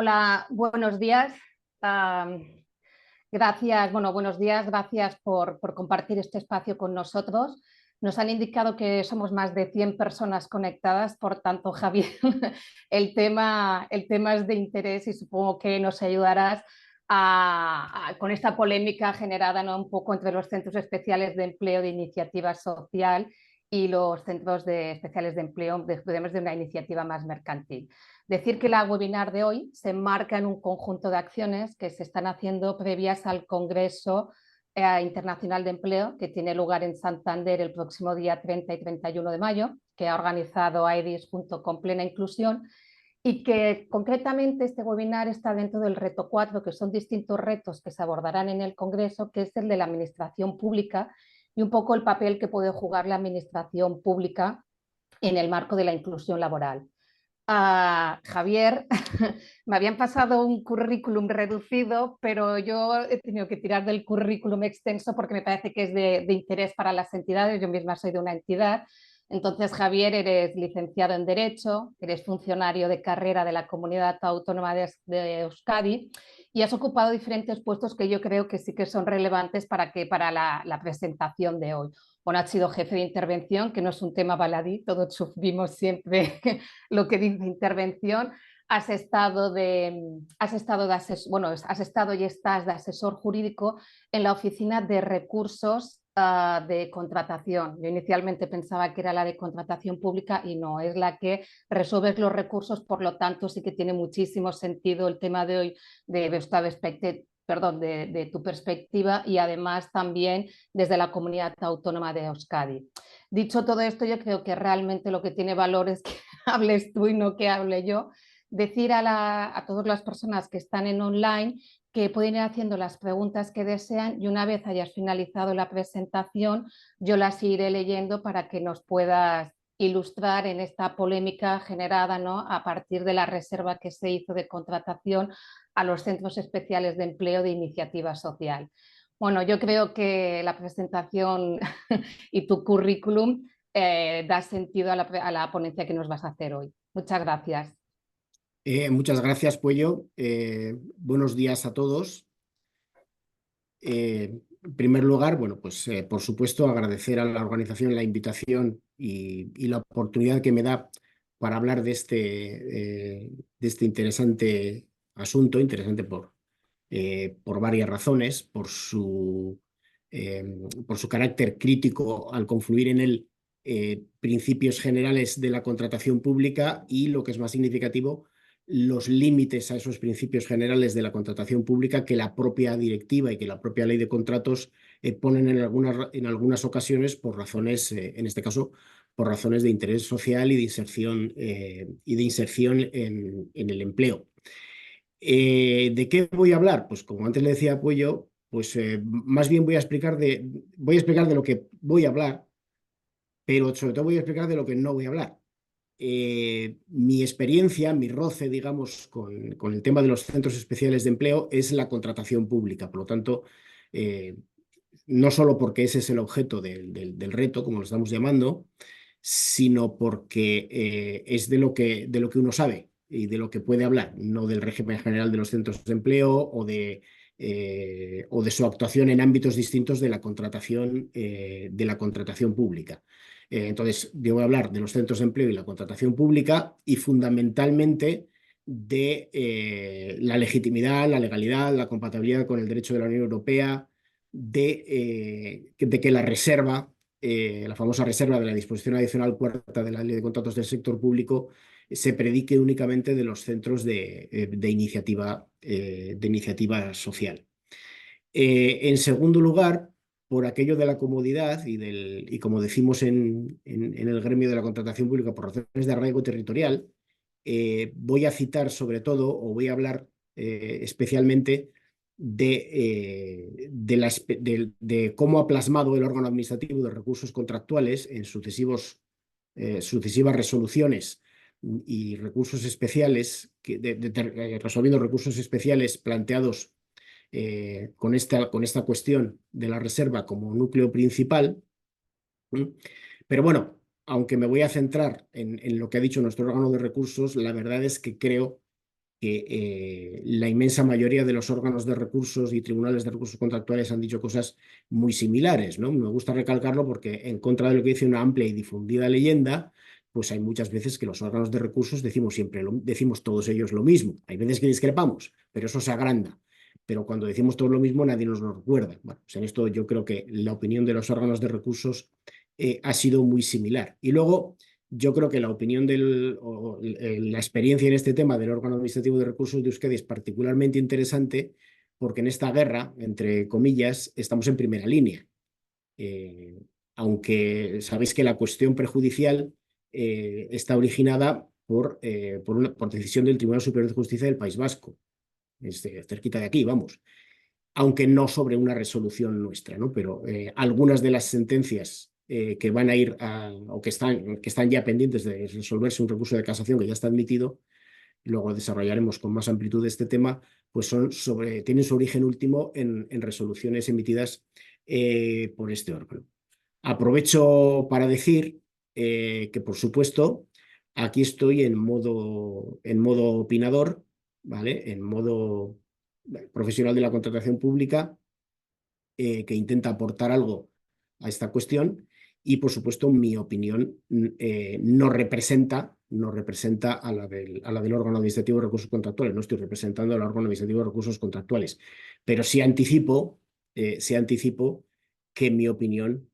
Hola, buenos días. Am, Gracias, buenos días, gracias por compartir este espacio con nosotros. Nos han indicado que somos más de 100 personas conectadas, por tanto, Javier, el tema es de interés y supongo que nos ayudarás con esta polémica generada, ¿no?, un poco entre los centros especiales de empleo de iniciativa social y los centros especiales de empleo de una iniciativa más mercantil. Decir que la webinar de hoy se enmarca en un conjunto de acciones que se están haciendo previas al Congreso Internacional de Empleo, que tiene lugar en Santander el próximo día 30 y 31 de mayo, que ha organizado AEDIS junto con Plena Inclusión, y que concretamente este webinar está dentro del reto 4, que son distintos retos que se abordarán en el Congreso, que es el de la administración pública y un poco el papel que puede jugar la administración pública en el marco de la inclusión laboral. Javier, me habían pasado un currículum reducido, pero yo he tenido que tirar del currículum extenso porque me parece que es de interés para las entidades. Yo misma soy de una entidad. Entonces, Javier, eres licenciado en Derecho, eres funcionario de carrera de la Comunidad Autónoma de Euskadi y has ocupado diferentes puestos que yo creo que sí que son relevantes para la presentación de hoy. Bueno, has sido jefe de intervención, que no es un tema baladí, todos sufrimos siempre lo que dice intervención. Has estado y estás de asesor jurídico en la oficina de recursos de contratación. Yo inicialmente pensaba que era la de contratación pública y no, es la que resuelve los recursos, por lo tanto sí que tiene muchísimo sentido el tema de hoy de tu perspectiva y además también desde la Comunidad Autónoma de Euskadi. Dicho todo esto, yo creo que realmente lo que tiene valor es que hables tú y no que hable yo. Decir a todas las personas que están en online que pueden ir haciendo las preguntas que desean y una vez hayas finalizado la presentación, yo las iré leyendo para que nos puedas ilustrar en esta polémica generada, ¿no?, a partir de la reserva que se hizo de contratación a los centros especiales de empleo de iniciativa social. Bueno, yo creo que la presentación y tu currículum da sentido a la ponencia que nos vas a hacer hoy. Muchas gracias. Muchas gracias, Puello. Buenos días a todos. En primer lugar, por supuesto, agradecer a la organización la invitación y la oportunidad que me da para hablar de este interesante asunto, interesante por varias razones, por su carácter crítico al confluir en él principios generales de la contratación pública y, lo que es más significativo, los límites a esos principios generales de la contratación pública que la propia directiva y que la propia ley de contratos ponen en algunas ocasiones por razones, en este caso, por razones de interés social y de inserción en el empleo. ¿De qué voy a hablar? Pues como antes le decía a Puello, más bien voy a explicar de lo que voy a hablar, pero sobre todo voy a explicar de lo que no voy a hablar. Mi experiencia, mi roce, digamos, con el tema de los centros especiales de empleo es la contratación pública. Por lo tanto, no solo porque ese es el objeto del reto, como lo estamos llamando, sino porque es de lo que uno sabe y de lo que puede hablar, no del régimen general de los centros de empleo o de su actuación en ámbitos distintos de la contratación pública. Entonces, yo voy a hablar de los centros de empleo y la contratación pública y fundamentalmente de la legitimidad, la legalidad, la compatibilidad con el derecho de la Unión Europea, de que la reserva, la famosa reserva de la disposición adicional cuarta de la Ley de Contratos del Sector Público, se predique únicamente de los centros de iniciativa social. En segundo lugar, por aquello de la comodidad y como decimos en el gremio de la contratación pública, por razones de arraigo territorial, voy a citar sobre todo, o voy a hablar especialmente de cómo ha plasmado el órgano administrativo de recursos contractuales en sucesivas resoluciones y recursos especiales, resolviendo recursos especiales planteados con esta cuestión de la reserva como núcleo principal. Pero bueno, aunque me voy a centrar en lo que ha dicho nuestro órgano de recursos, la verdad es que creo que la inmensa mayoría de los órganos de recursos y tribunales de recursos contractuales han dicho cosas muy similares, ¿no? Me gusta recalcarlo porque, en contra de lo que dice una amplia y difundida leyenda, pues hay muchas veces que los órganos de recursos decimos todos ellos lo mismo. Hay veces que discrepamos, pero eso se agranda. Pero cuando decimos todos lo mismo, nadie nos lo recuerda. Bueno, pues en esto yo creo que la opinión de los órganos de recursos ha sido muy similar. Y luego, yo creo que la opinión la experiencia en este tema del órgano administrativo de recursos de Euskadi es particularmente interesante porque en esta guerra, entre comillas, estamos en primera línea. Aunque sabéis que la cuestión prejudicial está originada por decisión del Tribunal Superior de Justicia del País Vasco, cerquita de aquí, vamos, aunque no sobre una resolución nuestra, ¿no? Pero algunas de las sentencias que van a ir o que están ya pendientes de resolverse un recurso de casación que ya está admitido, luego desarrollaremos con más amplitud este tema, pues tienen su origen último en resoluciones emitidas por este órgano. Aprovecho para decir que, por supuesto, aquí estoy en modo opinador, ¿vale? En modo profesional de la contratación pública, que intenta aportar algo a esta cuestión y, por supuesto, mi opinión no representa a la del órgano administrativo de recursos contractuales. No estoy representando al órgano administrativo de recursos contractuales, pero sí anticipo que mi opinión,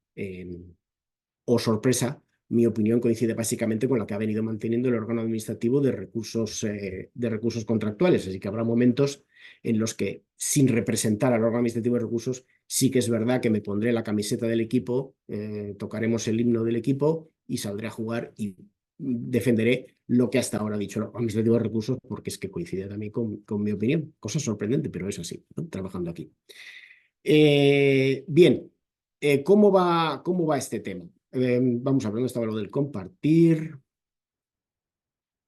o sorpresa, mi opinión coincide básicamente con la que ha venido manteniendo el órgano administrativo de recursos contractuales. Así que habrá momentos en los que, sin representar al órgano administrativo de recursos, sí que es verdad que me pondré la camiseta del equipo, tocaremos el himno del equipo y saldré a jugar y defenderé lo que hasta ahora ha dicho el órgano administrativo de recursos, porque es que coincide también con mi opinión. Cosa sorprendente, pero es así, ¿no? Trabajando aquí. Bien, ¿cómo va este tema? Vamos a ver, ¿dónde estaba lo del compartir?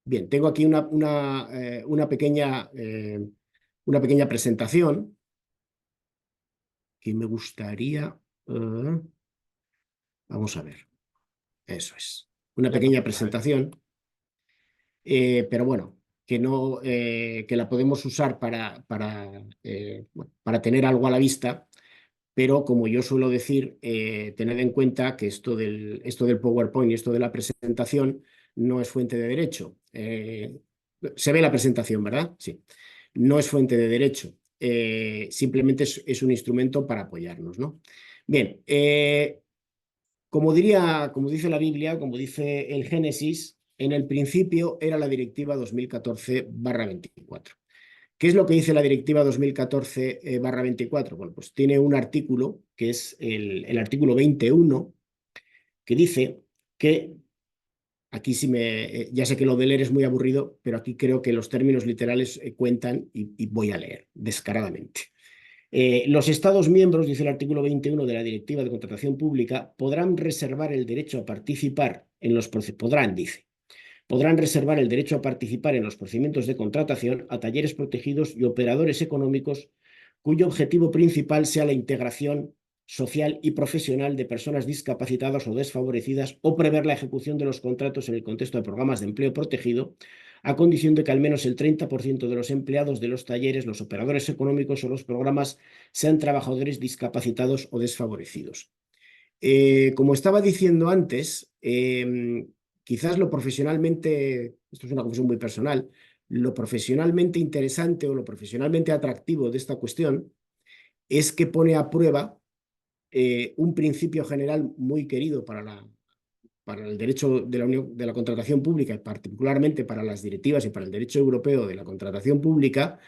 Bien, tengo aquí una pequeña presentación que me gustaría... vamos a ver, eso es. Una pequeña presentación, pero bueno, que la podemos usar para tener algo a la vista. Pero, como yo suelo decir, tened en cuenta que esto del PowerPoint y esto de la presentación no es fuente de derecho. Se ve la presentación, ¿verdad? Sí. No es fuente de derecho. Simplemente es un instrumento para apoyarnos, ¿no? Bien, como dice la Biblia, como dice el Génesis, en el principio era la Directiva 2014/24. ¿Qué es lo que dice la Directiva 2014/24? Bueno, pues tiene un artículo, que es el artículo 21, que dice que, aquí ya sé que lo de leer es muy aburrido, pero aquí creo que los términos literales cuentan y voy a leer descaradamente. Los Estados miembros, dice el artículo 21 de la Directiva de Contratación Pública, podrán reservar el derecho a participar en los procedimientos. Podrán reservar el derecho a participar en los procedimientos de contratación a talleres protegidos y operadores económicos cuyo objetivo principal sea la integración social y profesional de personas discapacitadas o desfavorecidas, o prever la ejecución de los contratos en el contexto de programas de empleo protegido, a condición de que al menos el 30% de los empleados de los talleres, los operadores económicos o los programas sean trabajadores discapacitados o desfavorecidos. Como estaba diciendo antes, quizás esto es una confesión muy personal, lo profesionalmente interesante o lo profesionalmente atractivo de esta cuestión es que pone a prueba un principio general muy querido para el derecho de la contratación pública, y particularmente para las directivas y para el derecho europeo de la contratación pública,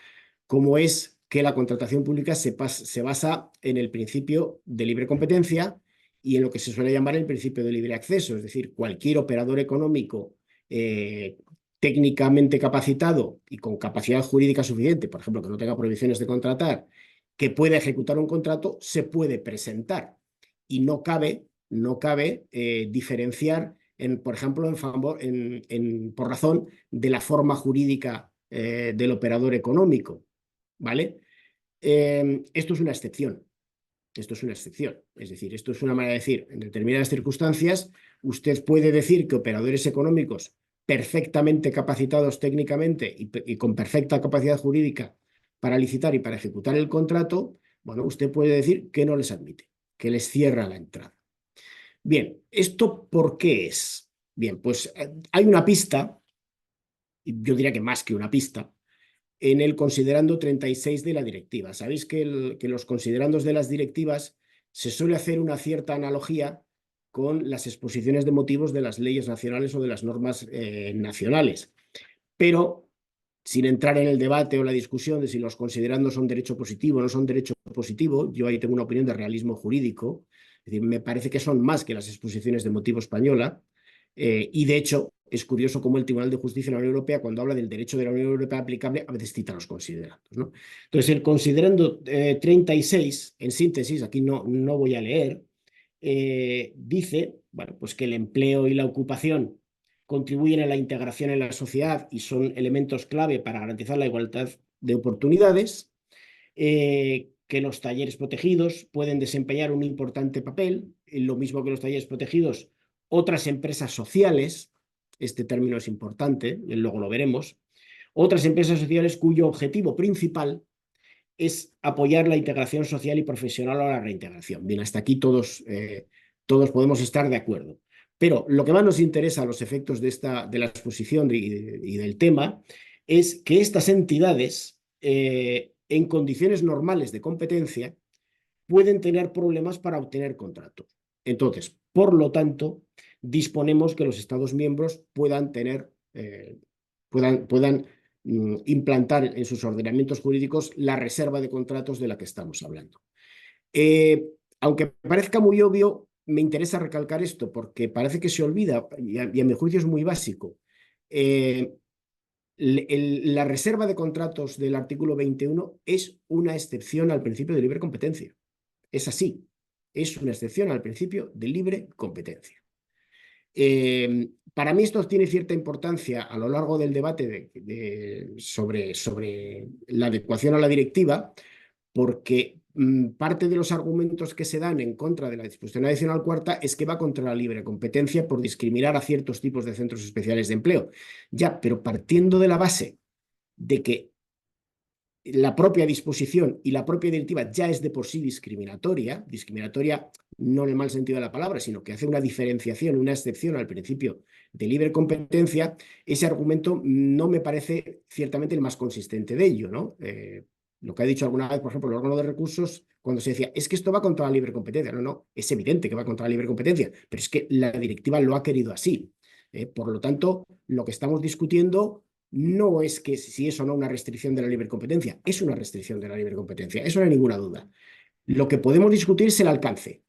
como es que la contratación pública se basa en el principio de libre competencia y en lo que se suele llamar el principio de libre acceso, es decir, cualquier operador económico técnicamente capacitado y con capacidad jurídica suficiente, por ejemplo, que no tenga prohibiciones de contratar, que pueda ejecutar un contrato, se puede presentar. Y no cabe diferenciar, por ejemplo, por razón de la forma jurídica del operador económico, ¿vale? Esto es una excepción. Esto es una excepción. Es decir, esto es una manera de decir, en determinadas circunstancias, usted puede decir que operadores económicos perfectamente capacitados técnicamente y con perfecta capacidad jurídica para licitar y para ejecutar el contrato, bueno, usted puede decir que no les admite, que les cierra la entrada. Bien, ¿esto por qué es? Bien, pues hay una pista, yo diría que más que una pista, en el considerando 36 de la directiva. Sabéis que los considerandos de las directivas se suele hacer una cierta analogía con las exposiciones de motivos de las leyes nacionales o de las normas nacionales, pero sin entrar en el debate o la discusión de si los considerandos son derecho positivo o no son derecho positivo, yo ahí tengo una opinión de realismo jurídico, es decir, me parece que son más que las exposiciones de motivo española, y de hecho es curioso cómo el Tribunal de Justicia de la Unión Europea, cuando habla del derecho de la Unión Europea aplicable, a veces cita los considerandos, ¿no? Entonces, el considerando 36, en síntesis, aquí no voy a leer, dice, bueno, pues que el empleo y la ocupación contribuyen a la integración en la sociedad y son elementos clave para garantizar la igualdad de oportunidades, que los talleres protegidos pueden desempeñar un importante papel, lo mismo que los talleres protegidos, otras empresas sociales, este término es importante, luego lo veremos, otras empresas sociales cuyo objetivo principal es apoyar la integración social y profesional o la reintegración. Bien, hasta aquí todos podemos estar de acuerdo. Pero lo que más nos interesa a los efectos de la exposición y del tema es que estas entidades, en condiciones normales de competencia, pueden tener problemas para obtener contratos. Entonces, por lo tanto, disponemos que los Estados miembros puedan implantar en sus ordenamientos jurídicos la reserva de contratos de la que estamos hablando. Aunque parezca muy obvio, me interesa recalcar esto porque parece que se olvida, y a mi juicio es muy básico. La reserva de contratos del artículo 21 es una excepción al principio de libre competencia. Es así, es una excepción al principio de libre competencia. Para mí esto tiene cierta importancia a lo largo del debate sobre la adecuación a la directiva, porque parte de los argumentos que se dan en contra de la disposición adicional cuarta es que va contra la libre competencia por discriminar a ciertos tipos de centros especiales de empleo. Ya, pero partiendo de la base de que la propia disposición y la propia directiva ya es de por sí discriminatoria no en el mal sentido de la palabra, sino que hace una diferenciación, una excepción al principio de libre competencia, ese argumento no me parece ciertamente el más consistente de ello, ¿no? Lo que ha dicho alguna vez, por ejemplo, el órgano de recursos, cuando se decía, es que esto va contra la libre competencia. No, es evidente que va contra la libre competencia, pero es que la directiva lo ha querido así. Por lo tanto, lo que estamos discutiendo no es que si es o no una restricción de la libre competencia, es una restricción de la libre competencia, eso no hay ninguna duda. Lo que podemos discutir es el alcance.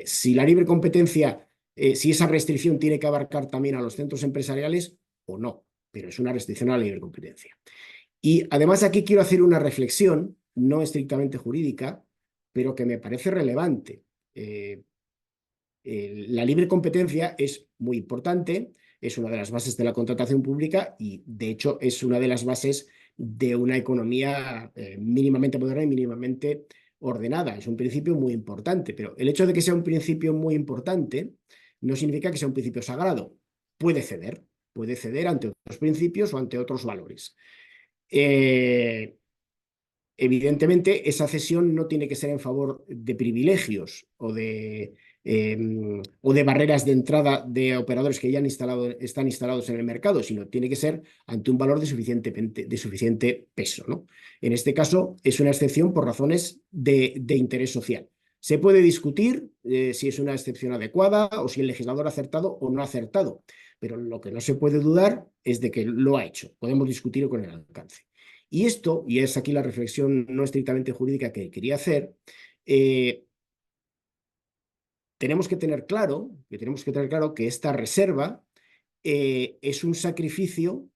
Si la libre competencia, si esa restricción tiene que abarcar también a los centros empresariales o no, pero es una restricción a la libre competencia. Y además aquí quiero hacer una reflexión, no estrictamente jurídica, pero que me parece relevante. La libre competencia es muy importante, es una de las bases de la contratación pública y, de hecho, es una de las bases de una economía mínimamente moderna y mínimamente ordenada. Es un principio muy importante, pero el hecho de que sea un principio muy importante no significa que sea un principio sagrado. Puede ceder ante otros principios o ante otros valores. Evidentemente, esa cesión no tiene que ser en favor de privilegios o de barreras de entrada de operadores que ya están instalados en el mercado, sino tiene que ser ante un valor de suficiente peso, ¿no? En este caso, es una excepción por razones de interés social. Se puede discutir si es una excepción adecuada o si el legislador ha acertado o no ha acertado, pero lo que no se puede dudar es de que lo ha hecho. Podemos discutir con el alcance. Y esto, y es aquí la reflexión no estrictamente jurídica que quería hacer, tenemos que tener claro que esta reserva es un sacrificio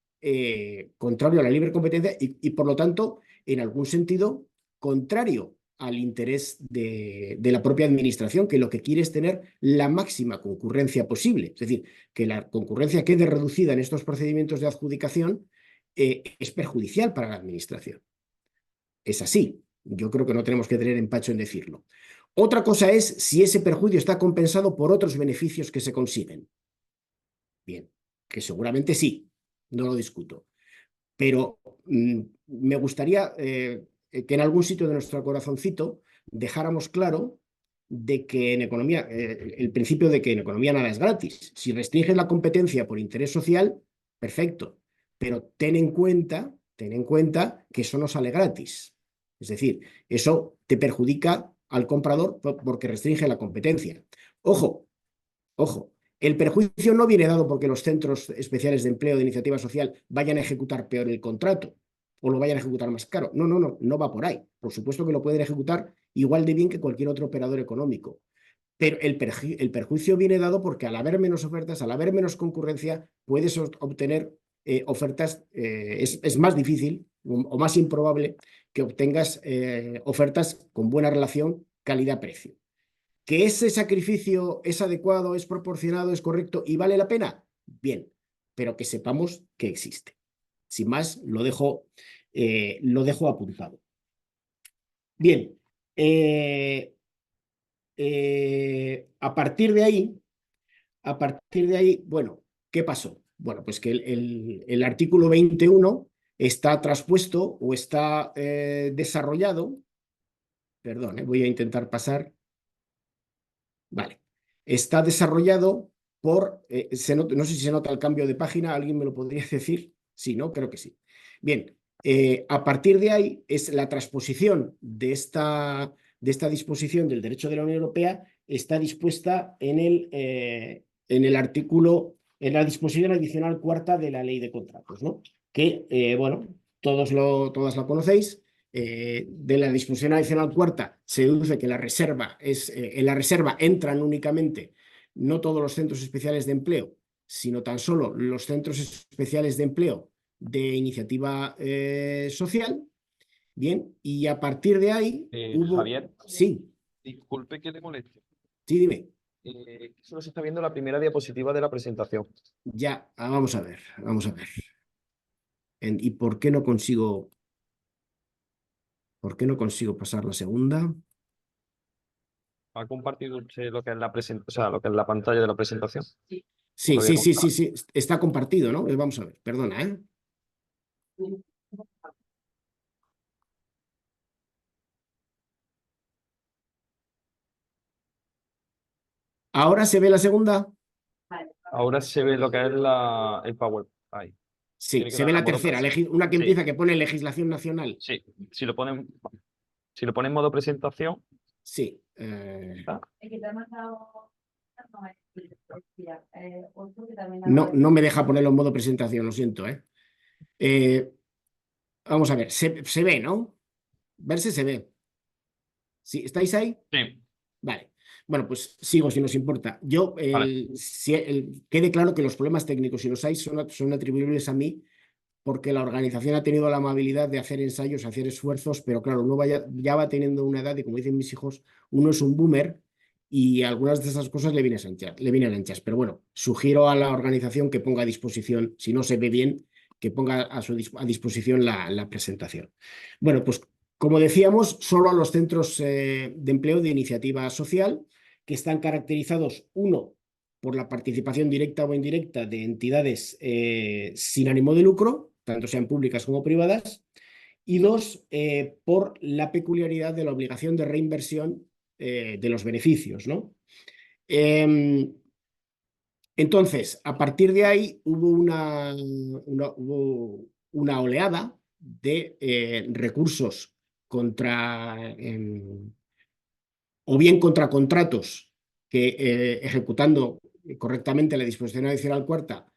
contrario a la libre competencia y, por lo tanto, en algún sentido, contrario al interés de la propia administración, que lo que quiere es tener la máxima concurrencia posible. Es decir, que la concurrencia quede reducida en estos procedimientos de adjudicación es perjudicial para la administración. Es así. Yo creo que no tenemos que tener empacho en decirlo. Otra cosa es si ese perjuicio está compensado por otros beneficios que se consiguen. Bien, que seguramente sí, no lo discuto. Pero me gustaría que en algún sitio de nuestro corazoncito dejáramos claro de que en economía, el principio de que en economía nada es gratis. Si restringes la competencia por interés social, perfecto, pero ten en cuenta que eso no sale gratis. Es decir, eso te perjudica al comprador porque restringe la competencia. Ojo, ojo, el perjuicio no viene dado porque los centros especiales de empleo de iniciativa social vayan a ejecutar peor el contrato o lo vayan a ejecutar más caro. No, no, no, no va por ahí. Por supuesto que lo pueden ejecutar igual de bien que cualquier otro operador económico. Pero el perjuicio viene dado porque al haber menos ofertas, al haber menos concurrencia, puedes obtener ofertas, es más difícil o más improbable que obtengas ofertas con buena relación calidad-precio. ¿Que ese sacrificio es adecuado, es proporcionado, es correcto y vale la pena? Bien, pero que sepamos que existe. Sin más, lo dejo apuntado. Bien, a partir de ahí, bueno, ¿qué pasó? Bueno, pues que el artículo 21 está traspuesto o está desarrollado. Perdón, voy a intentar pasar. Vale. Está desarrollado por, no sé si se nota el cambio de página, ¿alguien me lo podría decir? Sí, ¿no? Creo que sí. Bien, a partir de ahí es la transposición de esta disposición del derecho de la Unión Europea, está dispuesta en el artículo, en la disposición adicional cuarta de la Ley de Contratos, ¿no? Que, bueno, todas la conocéis. De la disposición adicional cuarta se deduce que en la reserva entran únicamente no todos los centros especiales de empleo, sino tan solo los centros especiales de empleo de iniciativa social. Bien, y a partir de ahí hubo... Javier, Sí, disculpe que le moleste. sí, dime. Solo se está viendo la primera diapositiva de la presentación. Ya, vamos a ver, vamos a ver. ¿Y por qué no consigo pasar la segunda? ¿Ha compartido usted lo que es la o sea, lo que es la pantalla de la presentación? Sí, Lo voy a sí, está compartido, ¿no? Vamos a ver, perdona, ¿eh? ¿Ahora se ve la segunda? Ahora se ve lo que es el PowerPoint. Ahí. Sí, Tiene que se ve darle la a modo tercera, presentación. una que Sí, empieza que pone legislación nacional. sí. Si lo pone en modo presentación, Sí. ¿está? No me deja ponerlo en modo presentación, lo siento, ¿eh? Vamos a ver, se ve, ¿no? Verse se ve. ¿Sí? ¿Estáis ahí? Sí. Vale. Bueno, pues sigo si nos importa. Yo, Vale. quede claro que los problemas técnicos, si los hay, son atribuibles a mí, porque la organización ha tenido la amabilidad de hacer ensayos, hacer esfuerzos, pero claro, uno ya va teniendo una edad y como dicen mis hijos, uno es un boomer y algunas de esas cosas le vienen anchas. Pero bueno, sugiero a la organización que ponga a disposición, si no se ve bien, que ponga a disposición la presentación. Bueno, pues como decíamos, solo a los centros de empleo de iniciativa social, que están caracterizados, uno, por la participación directa o indirecta de entidades sin ánimo de lucro, tanto sean públicas como privadas, y dos, por la peculiaridad de la obligación de reinversión de los beneficios, ¿no? Entonces, a partir de ahí hubo una oleada de recursos o bien contra contratos que ejecutando correctamente la disposición adicional cuarta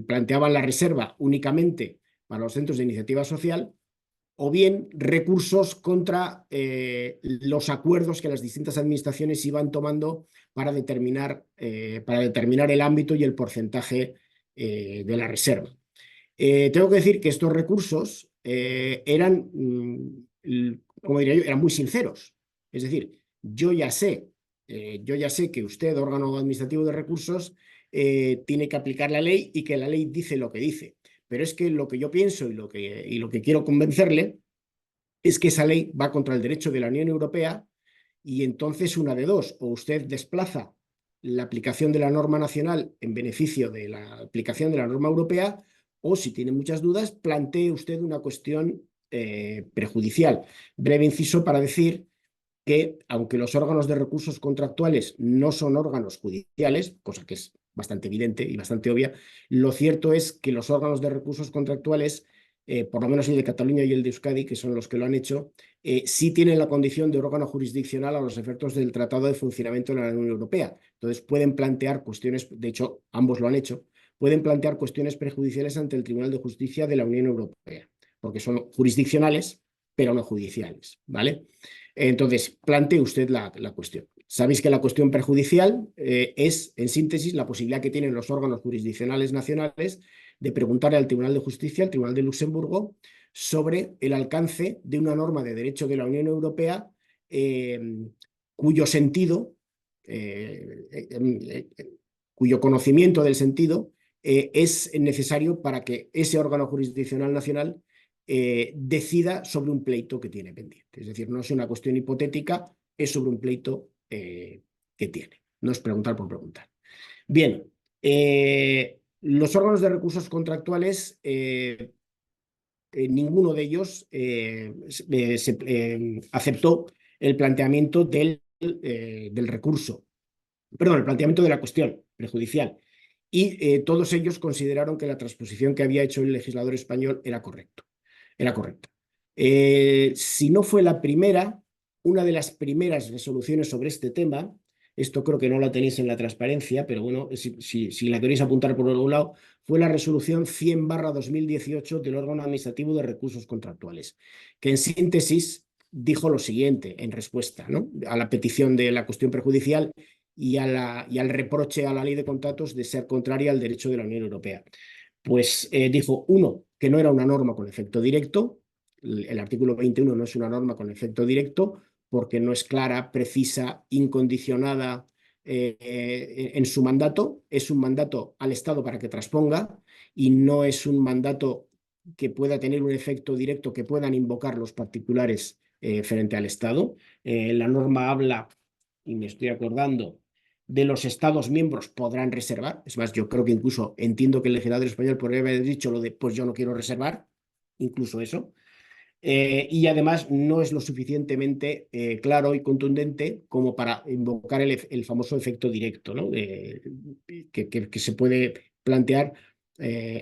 planteaban la reserva únicamente para los centros de iniciativa social, o bien recursos contra los acuerdos que las distintas administraciones iban tomando para determinar el ámbito y el porcentaje de la reserva. Tengo que decir que estos recursos eran, como diría yo, eran muy sinceros. Es decir, yo ya sé que usted, órgano administrativo de recursos, tiene que aplicar la ley y que la ley dice lo que dice. Pero es que lo que yo pienso y lo que quiero convencerle es que esa ley va contra el derecho de la Unión Europea y entonces una de dos, o usted desplaza la aplicación de la norma nacional en beneficio de la aplicación de la norma europea, o si tiene muchas dudas, plantee usted una cuestión prejudicial. Breve inciso para decir que, aunque los órganos de recursos contractuales no son órganos judiciales, cosa que es bastante evidente y bastante obvia, lo cierto es que los órganos de recursos contractuales, por lo menos el de Cataluña y el de Euskadi, que son los que lo han hecho, sí tienen la condición de órgano jurisdiccional a los efectos del Tratado de Funcionamiento de la Unión Europea. Entonces pueden plantear cuestiones, de hecho ambos lo han hecho, pueden plantear cuestiones prejudiciales ante el Tribunal de Justicia de la Unión Europea, porque son jurisdiccionales, pero no judiciales, ¿vale? Entonces, plantee usted la cuestión. Sabéis que la cuestión perjudicial es, en síntesis, la posibilidad que tienen los órganos jurisdiccionales nacionales de preguntarle al Tribunal de Justicia, al Tribunal de Luxemburgo, sobre el alcance de una norma de derecho de la Unión Europea cuyo sentido, cuyo conocimiento del sentido es necesario para que ese órgano jurisdiccional nacional decida sobre un pleito que tiene pendiente. Es decir, no es una cuestión hipotética, es sobre un pleito que tiene. No es preguntar por preguntar. Bien, los órganos de recursos contractuales, ninguno de ellos aceptó el planteamiento del recurso, perdón, el planteamiento de la cuestión prejudicial. Y todos ellos consideraron que la transposición que había hecho el legislador español era correcta. Si no fue la primera, una de las primeras resoluciones sobre este tema, esto creo que no la tenéis en la transparencia, pero bueno, si la queréis apuntar por algún lado, fue la resolución 100/2018 del órgano administrativo de recursos contractuales, que en síntesis dijo lo siguiente en respuesta, ¿no?, a la petición de la cuestión perjudicial y al reproche a la ley de contratos de ser contraria al derecho de la Unión Europea. Pues dijo, uno, que no era una norma con efecto directo. El artículo 21 no es una norma con efecto directo porque no es clara, precisa, incondicionada en su mandato. Es un mandato al Estado para que transponga y no es un mandato que pueda tener un efecto directo que puedan invocar los particulares frente al Estado. La norma habla, y me estoy acordando, de los Estados miembros podrán reservar. Es más, yo creo que incluso entiendo que el legislador español podría haber dicho lo de pues yo no quiero reservar, incluso eso. Y además no es lo suficientemente claro y contundente como para invocar el famoso efecto directo, ¿no?, que se puede plantear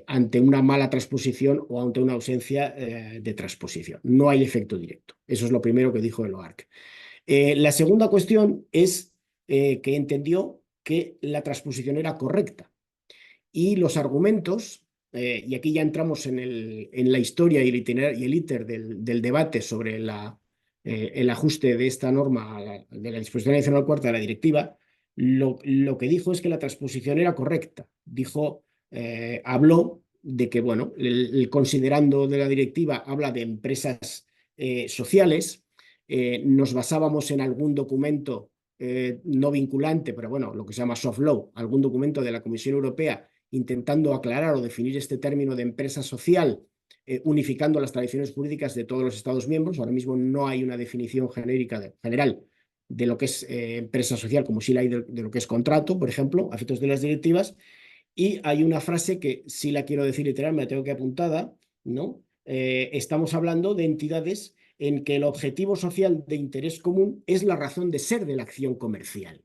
ante una mala transposición o ante una ausencia de transposición. No hay efecto directo. Eso es lo primero que dijo el OARC. La segunda cuestión es que entendió que la transposición era correcta. Y los argumentos, y aquí ya entramos en la historia y el íter del debate sobre el ajuste de esta norma, de la disposición adicional cuarta de la directiva, lo que dijo es que la transposición era correcta. Habló de que, bueno, el considerando de la directiva habla de empresas sociales. Nos basábamos en algún documento no vinculante, pero bueno, lo que se llama soft law, algún documento de la Comisión Europea intentando aclarar o definir este término de empresa social, unificando las tradiciones jurídicas de todos los Estados miembros. Ahora mismo no hay una definición general de lo que es empresa social, como sí la hay de lo que es contrato, por ejemplo, a efectos de las directivas. Y hay una frase que sí la quiero decir literal, me la tengo que apuntada, ¿no? Estamos hablando de entidades en que el objetivo social de interés común es la razón de ser de la acción comercial.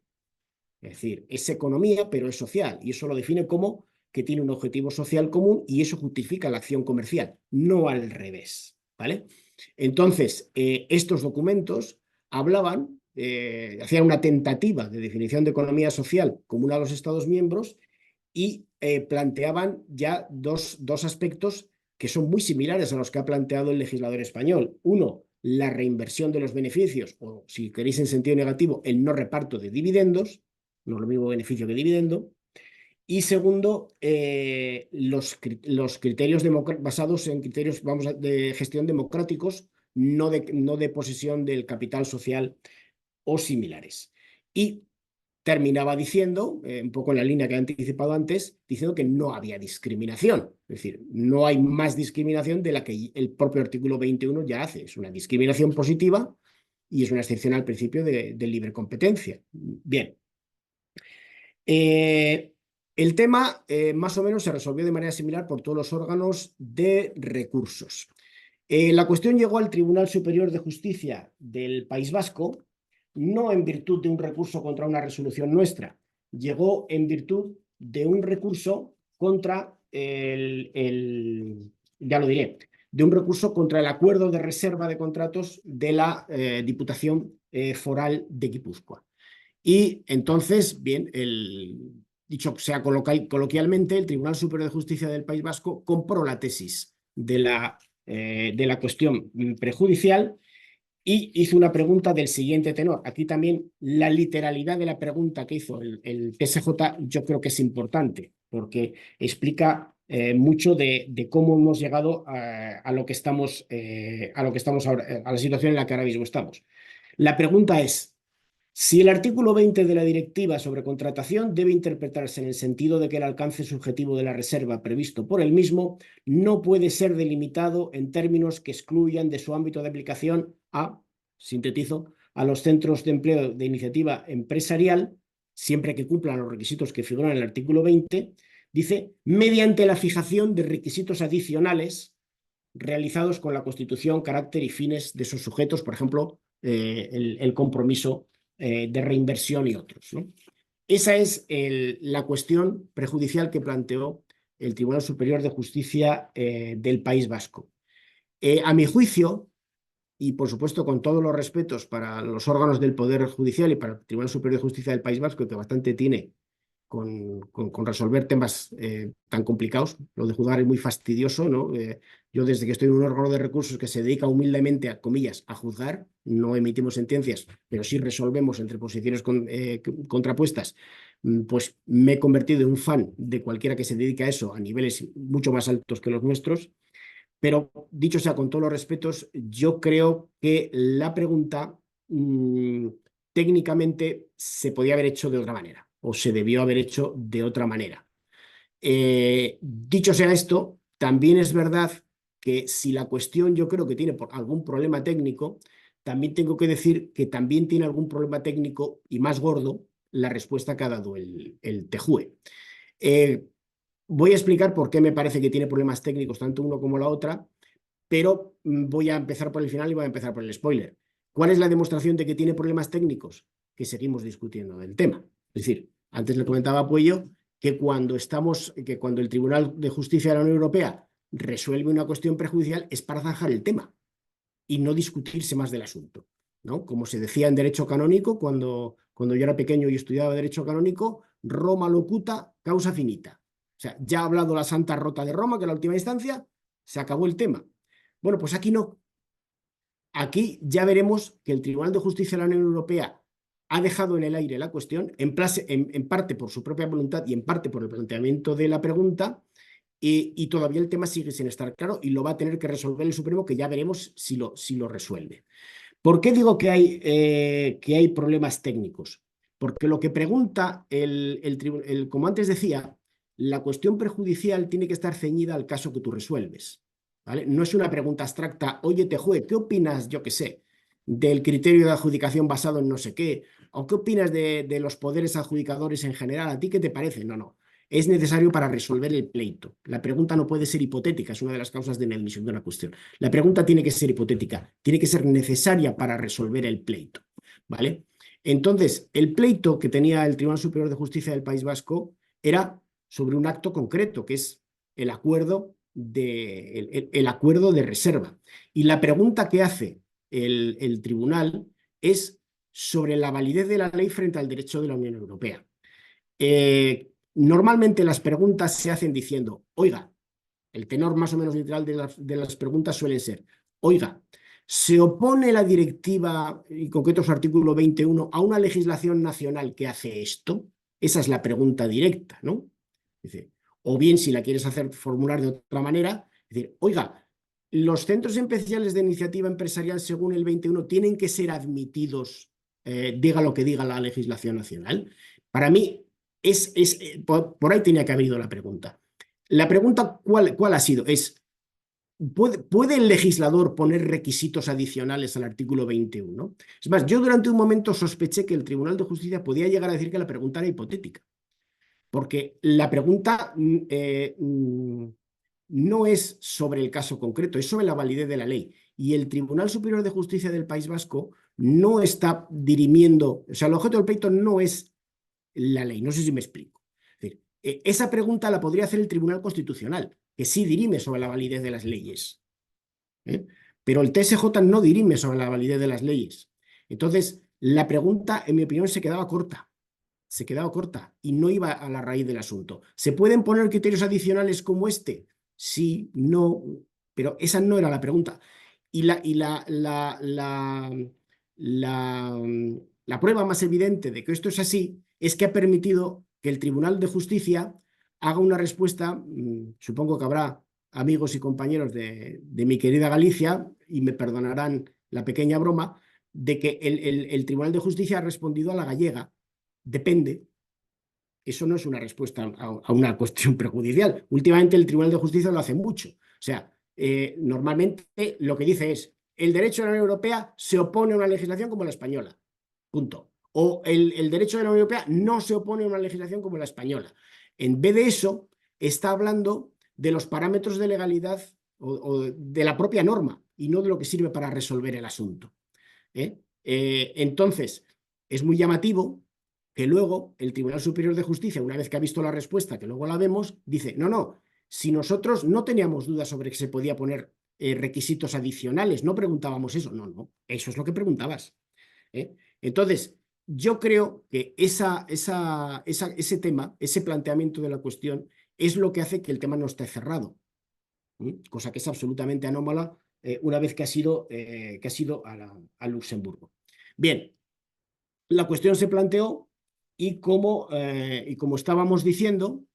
Es decir, es economía, pero es social, y eso lo define como que tiene un objetivo social común y eso justifica la acción comercial, no al revés, ¿vale? Entonces, estos documentos hablaban, hacían una tentativa de definición de economía social común a los Estados miembros y planteaban ya dos aspectos que son muy similares a los que ha planteado el legislador español. Uno, la reinversión de los beneficios, o si queréis en sentido negativo, el no reparto de dividendos, no es lo mismo beneficio que dividendo. Y segundo, los criterios basados en criterios, de gestión democráticos, no de posesión del capital social o similares. Y terminaba diciendo, un poco en la línea que he anticipado antes, diciendo que no había discriminación. Es decir, no hay más discriminación de la que el propio artículo 21 ya hace. Es una discriminación positiva y es una excepción al principio de libre competencia. Bien. El tema más o menos se resolvió de manera similar por todos los órganos de recursos. La cuestión llegó al Tribunal Superior de Justicia del País Vasco, no en virtud de un recurso contra una resolución nuestra, llegó en virtud de un recurso contra ya lo diré, de un recurso contra el acuerdo de reserva de contratos de la Diputación Foral de Guipúzcoa. Y entonces, bien, dicho sea coloquialmente, el Tribunal Superior de Justicia del País Vasco compró la tesis de la cuestión prejudicial y hizo una pregunta del siguiente tenor. Aquí también la literalidad de la pregunta que hizo el TSJ yo creo que es importante, porque explica mucho de cómo hemos llegado a lo que estamos ahora, a la situación en la que ahora mismo estamos. La pregunta es: si el artículo 20 de la Directiva sobre contratación debe interpretarse en el sentido de que el alcance subjetivo de la reserva previsto por el mismo no puede ser delimitado en términos que excluyan de su ámbito de aplicación sintetizo, a los centros de empleo de iniciativa empresarial, siempre que cumplan los requisitos que figuran en el artículo 20, dice, mediante la fijación de requisitos adicionales realizados con la constitución, carácter y fines de esos sujetos, por ejemplo, el compromiso de reinversión y otros, ¿no? Esa es la cuestión prejudicial que planteó el Tribunal Superior de Justicia del País Vasco. A mi juicio, y por supuesto con todos los respetos para los órganos del Poder Judicial y para el Tribunal Superior de Justicia del País Vasco, que bastante tiene con resolver temas tan complicados, lo de juzgar es muy fastidioso, ¿no? Yo desde que estoy en un órgano de recursos que se dedica humildemente, a comillas, a juzgar, no emitimos sentencias, pero sí resolvemos entre posiciones contrapuestas, pues me he convertido en un fan de cualquiera que se dedique a eso a niveles mucho más altos que los nuestros. Pero dicho sea con todos los respetos, yo creo que la pregunta técnicamente se podía haber hecho de otra manera o se debió haber hecho de otra manera. Dicho sea esto, también es verdad que si la cuestión yo creo que tiene algún problema técnico, también tengo que decir que también tiene algún problema técnico y más gordo la respuesta que ha dado el TJUE. Voy a explicar por qué me parece que tiene problemas técnicos tanto uno como la otra, pero voy a empezar por el final y voy a empezar por el spoiler. ¿Cuál es la demostración de que tiene problemas técnicos? Que seguimos discutiendo del tema. Es decir, antes le comentaba a Puello que cuando el Tribunal de Justicia de la Unión Europea resuelve una cuestión prejudicial es para zanjar el tema y no discutirse más del asunto, ¿no? Como se decía en derecho canónico, cuando yo era pequeño y estudiaba derecho canónico, Roma locuta, causa finita. O sea, ya ha hablado la Santa Rota de Roma, que en la última instancia se acabó el tema. Bueno, pues aquí no. Aquí ya veremos que el Tribunal de Justicia de la Unión Europea ha dejado en el aire la cuestión, en parte por su propia voluntad y en parte por el planteamiento de la pregunta, y todavía el tema sigue sin estar claro y lo va a tener que resolver el Supremo, que ya veremos si lo resuelve. ¿Por qué digo que hay problemas técnicos? Porque lo que pregunta como antes decía, la cuestión prejudicial tiene que estar ceñida al caso que tú resuelves, ¿vale? No es una pregunta abstracta, oye, TJUE, ¿qué opinas, yo qué sé, del criterio de adjudicación basado en no sé qué? ¿O qué opinas de los poderes adjudicadores en general? ¿A ti qué te parece? No, no. Es necesario para resolver el pleito. La pregunta no puede ser hipotética, es una de las causas de inadmisión de una cuestión. La pregunta tiene que ser hipotética, tiene que ser necesaria para resolver el pleito, ¿vale? Entonces, el pleito que tenía el Tribunal Superior de Justicia del País Vasco era sobre un acto concreto, que es el acuerdo de reserva. Y la pregunta que hace el tribunal es sobre la validez de la ley frente al derecho de la Unión Europea. Normalmente las preguntas se hacen diciendo, oiga, el tenor más o menos literal de las preguntas suelen ser, oiga, ¿se opone la directiva, en concreto su artículo 21, a una legislación nacional que hace esto? Esa es la pregunta directa, ¿no? Dice, o bien, si la quieres formular de otra manera, decir, oiga, ¿los centros especiales de iniciativa empresarial según el 21 tienen que ser admitidos, diga lo que diga la legislación nacional? Para mí, por ahí tenía que haber ido la pregunta. La pregunta, ¿cuál ha sido? ¿Puede el legislador poner requisitos adicionales al artículo 21? Es más, yo durante un momento sospeché que el Tribunal de Justicia podía llegar a decir que la pregunta era hipotética. porque la pregunta no es sobre el caso concreto, es sobre la validez de la ley. Y el Tribunal Superior de Justicia del País Vasco no está dirimiendo, o sea, el objeto del pleito no es la ley, no sé si me explico. Es decir, esa pregunta la podría hacer el Tribunal Constitucional, que sí dirime sobre la validez de las leyes. Pero el TSJ no dirime sobre la validez de las leyes. Entonces, la pregunta, en mi opinión, se quedaba corta y no iba a la raíz del asunto. ¿Se pueden poner criterios adicionales como este? Sí, no, pero esa no era la pregunta. Y la prueba más evidente de que esto es así es que ha permitido que el Tribunal de Justicia haga una respuesta, supongo que habrá amigos y compañeros de mi querida Galicia, y me perdonarán la pequeña broma, de que el Tribunal de Justicia ha respondido a la gallega. Depende. Eso no es una respuesta a una cuestión prejudicial. Últimamente el Tribunal de Justicia lo hace mucho. O sea, normalmente lo que dice es, el derecho de la Unión Europea se opone a una legislación como la española. Punto. O el derecho de la Unión Europea no se opone a una legislación como la española. En vez de eso, está hablando de los parámetros de legalidad o de la propia norma y no de lo que sirve para resolver el asunto. Entonces, es muy llamativo que luego el Tribunal Superior de Justicia, una vez que ha visto la respuesta, que luego la vemos, dice, no, si nosotros no teníamos dudas sobre que se podía poner requisitos adicionales, no preguntábamos eso. No, eso es lo que preguntabas. Entonces, yo creo que ese tema, ese planteamiento de la cuestión, es lo que hace que el tema no esté cerrado, cosa que es absolutamente anómala una vez que ha sido a Luxemburgo. Bien, la cuestión se planteó y como estábamos diciendo,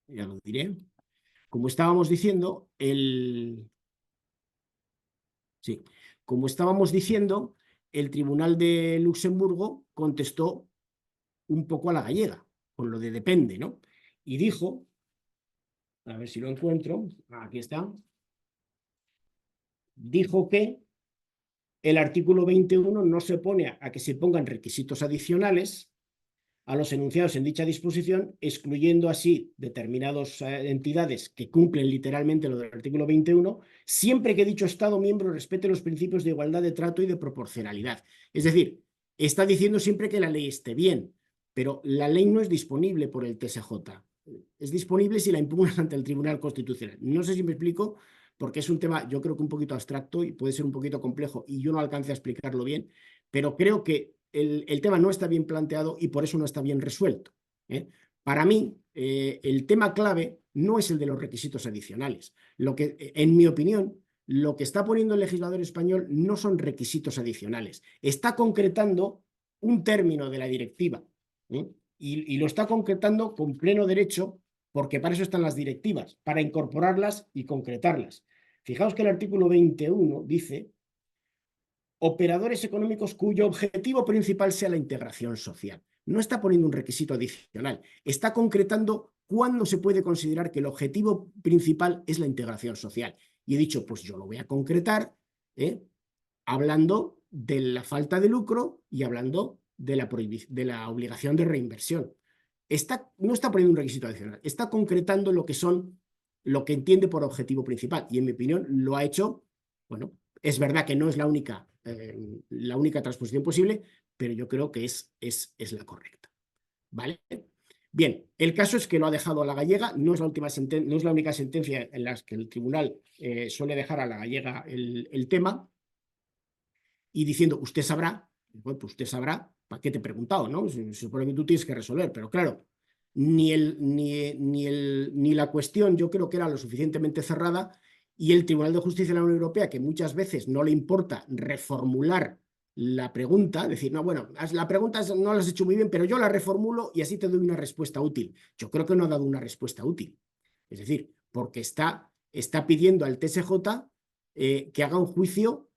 ya lo diré, como estábamos diciendo, el Tribunal de Luxemburgo contestó un poco a la gallega, con lo de depende, ¿no? Y dijo, a ver si lo encuentro, aquí está, dijo que el artículo 21 no se opone a que se pongan requisitos adicionales a los enunciados en dicha disposición, excluyendo así determinadas entidades que cumplen literalmente lo del artículo 21, siempre que dicho Estado miembro respete los principios de igualdad de trato y de proporcionalidad. Es decir, está diciendo siempre que la ley esté bien, pero la ley no es disponible por el TSJ. Es disponible si la impugnan ante el Tribunal Constitucional. No sé si me explico, porque es un tema, yo creo que un poquito abstracto y puede ser un poquito complejo y yo no alcance a explicarlo bien, pero creo que el tema no está bien planteado y por eso no está bien resuelto. Para mí, el tema clave no es el de los requisitos adicionales. En mi opinión, lo que está poniendo el legislador español no son requisitos adicionales. Está concretando un término de la directiva y lo está concretando con pleno derecho, porque para eso están las directivas, para incorporarlas y concretarlas. Fijaos que el artículo 21 dice: operadores económicos cuyo objetivo principal sea la integración social. No está poniendo un requisito adicional, está concretando cuándo se puede considerar que el objetivo principal es la integración social. Y he dicho, pues yo lo voy a concretar hablando de la falta de lucro y hablando de la obligación de reinversión. No está poniendo un requisito adicional, está concretando lo que entiende por objetivo principal. Y en mi opinión lo ha hecho, bueno, es verdad que no es la única transposición posible, pero yo creo que es la correcta. ¿Vale? Bien, el caso es que lo ha dejado a la gallega, no es la única sentencia en la que el tribunal suele dejar a la gallega el tema, y diciendo, usted sabrá, bueno, pues usted sabrá, ¿para qué te he preguntado? ¿No? Se supone que tú tienes que resolver, pero claro, ni la cuestión yo creo que era lo suficientemente cerrada, y el Tribunal de Justicia de la Unión Europea, que muchas veces no le importa reformular la pregunta, decir, no, bueno, la pregunta no la has hecho muy bien, pero yo la reformulo y así te doy una respuesta útil. Yo creo que no ha dado una respuesta útil. Es decir, porque está pidiendo al TSJ que haga un juicio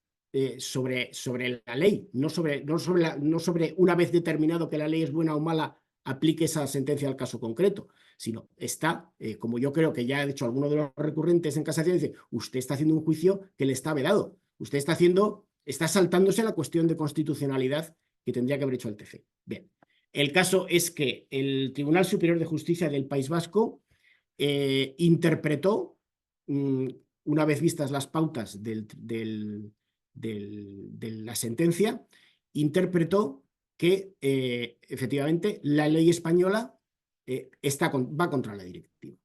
sobre la ley, no sobre una vez determinado que la ley es buena o mala, aplique esa sentencia al caso concreto, sino está, como yo creo que ya ha dicho alguno de los recurrentes en casación, dice, usted está haciendo un juicio que le está vedado, usted está saltándose la cuestión de constitucionalidad que tendría que haber hecho el TC. Bien, el caso es que el Tribunal Superior de Justicia del País Vasco interpretó, una vez vistas las pautas de la sentencia, interpretó que efectivamente la ley española va contra la directiva,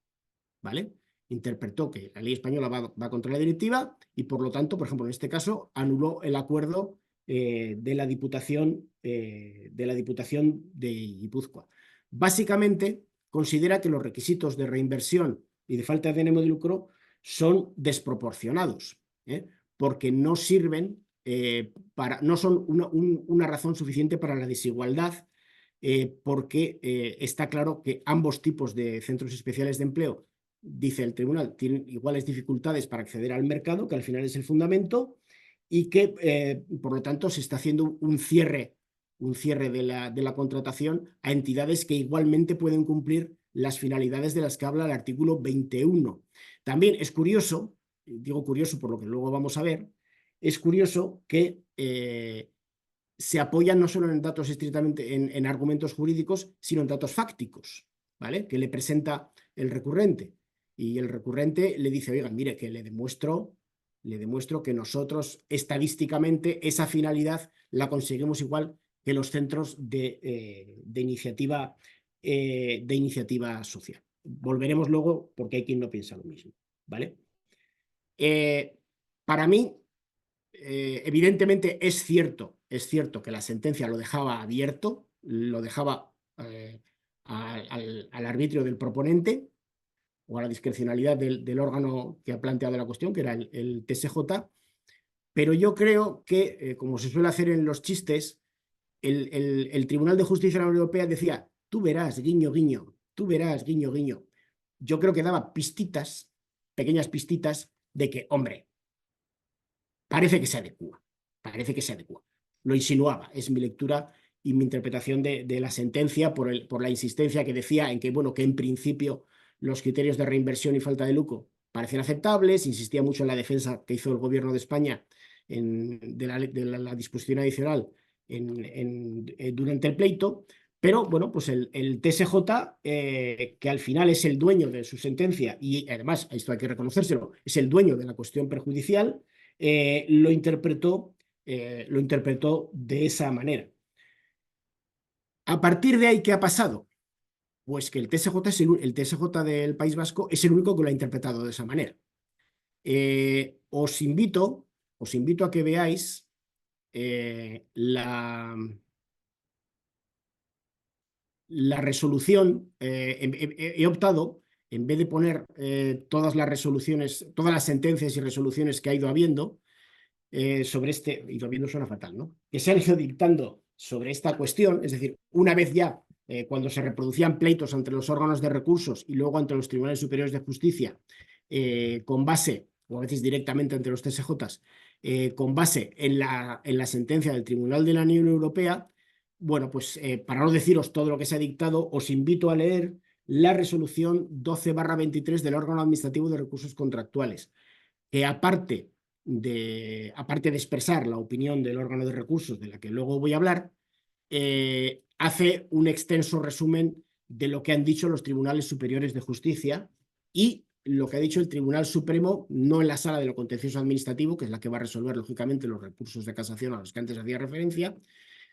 ¿vale? Interpretó que la ley española va contra la directiva y, por lo tanto, por ejemplo, en este caso, anuló el acuerdo de la Diputación de Guipúzcoa. Básicamente, considera que los requisitos de reinversión y de falta de ánimo de lucro son desproporcionados, porque no sirven no son una razón suficiente para la desigualdad, porque está claro que ambos tipos de centros especiales de empleo, dice el tribunal, tienen iguales dificultades para acceder al mercado, que al final es el fundamento, y que, por lo tanto, se está haciendo un cierre de la contratación a entidades que igualmente pueden cumplir las finalidades de las que habla el artículo 21. También es curioso, digo curioso por lo que luego vamos a ver, es curioso que se apoyan no solo en datos estrictamente en argumentos jurídicos, sino en datos fácticos, ¿vale? Que le presenta el recurrente. Y el recurrente le dice, oiga, mire, que le demuestro que nosotros estadísticamente esa finalidad la conseguimos igual que los centros de iniciativa social. Volveremos luego porque hay quien no piensa lo mismo, ¿vale? Para mí, evidentemente es cierto que la sentencia lo dejaba abierto, lo dejaba al arbitrio del proponente o a la discrecionalidad del órgano que ha planteado la cuestión, que era el TSJ, pero yo creo que, como se suele hacer en los chistes, el Tribunal de Justicia de la Unión Europea decía, tú verás, guiño, guiño, tú verás, guiño, guiño. Yo creo que daba pistitas, pequeñas pistitas, de que, hombre, parece que se adecua. Lo insinuaba, es mi lectura y mi interpretación de la sentencia por la insistencia que decía en que, bueno, que en principio los criterios de reinversión y falta de lucro parecían aceptables, insistía mucho en la defensa que hizo el Gobierno de España de la disposición adicional durante el pleito, pero bueno, pues el TSJ, que al final es el dueño de su sentencia y además, esto hay que reconocérselo, es el dueño de la cuestión perjudicial, lo interpretó de esa manera. A partir de ahí, ¿qué ha pasado? Pues que el TSJ del País Vasco es el único que lo ha interpretado de esa manera. Os invito a que veáis la resolución. He optado, en vez de poner todas las sentencias y resoluciones que ha ido habiendo sobre ido habiendo suena fatal, ¿no? Que se han ido dictando sobre esta cuestión, es decir, una vez ya, cuando se reproducían pleitos entre los órganos de recursos y luego ante los tribunales superiores de justicia, con base, o a veces directamente ante los TSJs, con base en la sentencia del Tribunal de la Unión Europea, bueno, pues para no deciros todo lo que se ha dictado, os invito a leer la resolución 12/23 del órgano administrativo de recursos contractuales, que aparte de expresar la opinión del órgano de recursos, de la que luego voy a hablar, hace un extenso resumen de lo que han dicho los tribunales superiores de justicia y lo que ha dicho el Tribunal Supremo, no en la sala de lo contencioso administrativo, que es la que va a resolver, lógicamente, los recursos de casación a los que antes hacía referencia,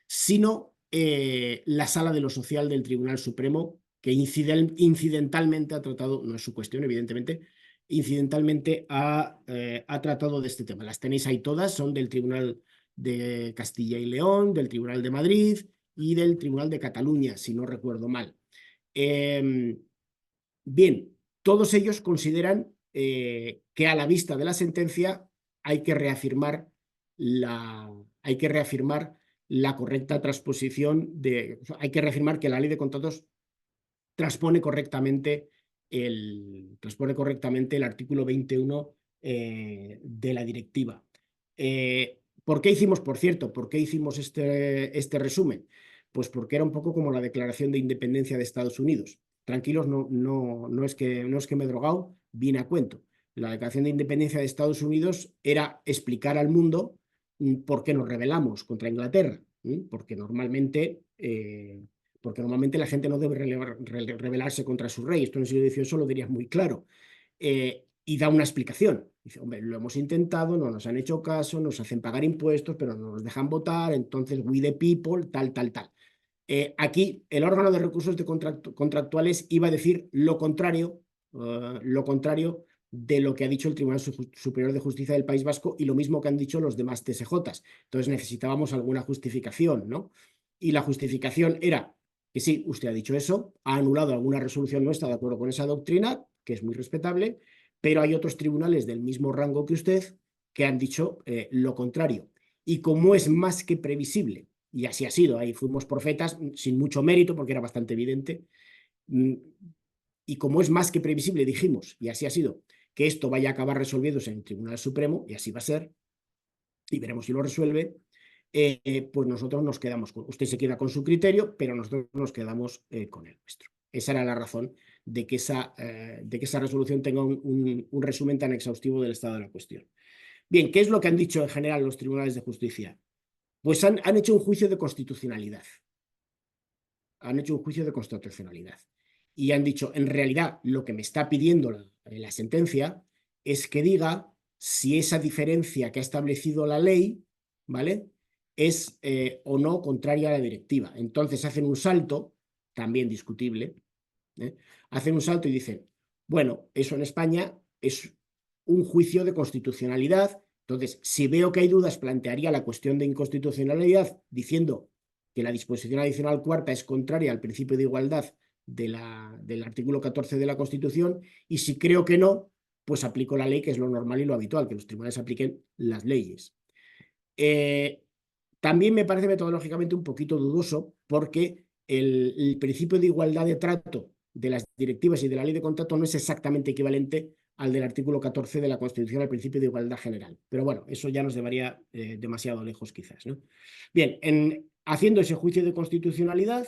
sino la sala de lo social del Tribunal Supremo, que incidentalmente ha tratado, no es su cuestión, evidentemente, incidentalmente ha tratado de este tema. Las tenéis ahí todas, son del Tribunal de Castilla y León, del Tribunal de Madrid y del Tribunal de Cataluña, si no recuerdo mal. Bien, todos ellos consideran que a la vista de la sentencia hay que reafirmar la correcta transposición hay que reafirmar que la ley de contratos transpone correctamente el artículo 21 de la directiva. ¿Por qué hicimos este resumen? Pues porque era un poco como la Declaración de Independencia de Estados Unidos. Tranquilos, no es que me he drogado, vine a cuento. La Declaración de Independencia de Estados Unidos era explicar al mundo por qué nos rebelamos contra Inglaterra. porque normalmente la gente no debe rebelarse contra su rey. Esto en el siglo XVIII lo diría muy claro. Y da una explicación. Dice, hombre, lo hemos intentado, no nos han hecho caso, nos hacen pagar impuestos, pero no nos dejan votar, entonces we the people, tal. Aquí el órgano de recursos contractuales iba a decir lo contrario de lo que ha dicho el Tribunal Superior de Justicia del País Vasco y lo mismo que han dicho los demás TSJs. Entonces necesitábamos alguna justificación, ¿no? Y la justificación era que sí, usted ha dicho eso, ha anulado alguna resolución nuestra de acuerdo con esa doctrina, que es muy respetable, pero hay otros tribunales del mismo rango que usted que han dicho lo contrario. Y como es más que previsible, y así ha sido, ahí fuimos profetas sin mucho mérito porque era bastante evidente, y como es más que previsible, dijimos, y así ha sido, que esto vaya a acabar resolviéndose en el Tribunal Supremo, y así va a ser, y veremos si lo resuelve, pues nosotros nos quedamos con, usted se queda con su criterio, pero nosotros nos quedamos con el nuestro. Esa era la razón de que esa resolución tenga un resumen tan exhaustivo del estado de la cuestión. Bien, ¿qué es lo que han dicho en general los tribunales de justicia? Pues han hecho un juicio de constitucionalidad. Han hecho un juicio de constitucionalidad. Y han dicho, en realidad, lo que me está pidiendo la sentencia es que diga si esa diferencia que ha establecido la ley, ¿vale?, es o no contraria a la directiva. Entonces hacen un salto, también discutible, hacen un salto y dicen, bueno, eso en España es un juicio de constitucionalidad. Entonces, si veo que hay dudas, plantearía la cuestión de inconstitucionalidad diciendo que la disposición adicional cuarta es contraria al principio de igualdad del artículo 14 de la Constitución, y si creo que no, pues aplico la ley, que es lo normal y lo habitual, que los tribunales apliquen las leyes. También me parece metodológicamente un poquito dudoso porque el principio de igualdad de trato de las directivas y de la ley de contrato no es exactamente equivalente al del artículo 14 de la Constitución, al principio de igualdad general. Pero bueno, eso ya nos llevaría demasiado lejos quizás, ¿no? Bien, haciendo ese juicio de constitucionalidad,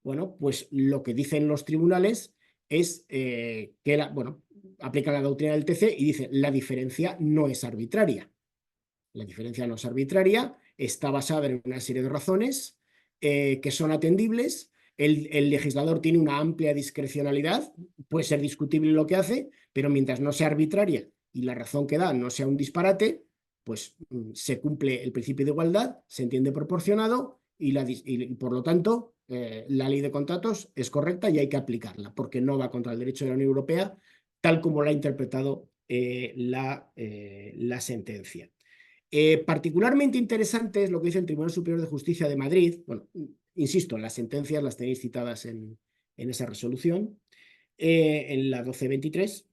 bueno, pues lo que dicen los tribunales es que aplican la doctrina del TC y dicen la diferencia no es arbitraria. La diferencia no es arbitraria, está basada en una serie de razones que son atendibles. El legislador tiene una amplia discrecionalidad, puede ser discutible lo que hace, pero mientras no sea arbitraria y la razón que da no sea un disparate, pues se cumple el principio de igualdad, se entiende proporcionado y por lo tanto la ley de contratos es correcta y hay que aplicarla, porque no va contra el derecho de la Unión Europea, tal como la ha interpretado la sentencia. Particularmente interesante es lo que dice el Tribunal Superior de Justicia de Madrid. Bueno, insisto, las sentencias las tenéis citadas en esa resolución, en la 1223.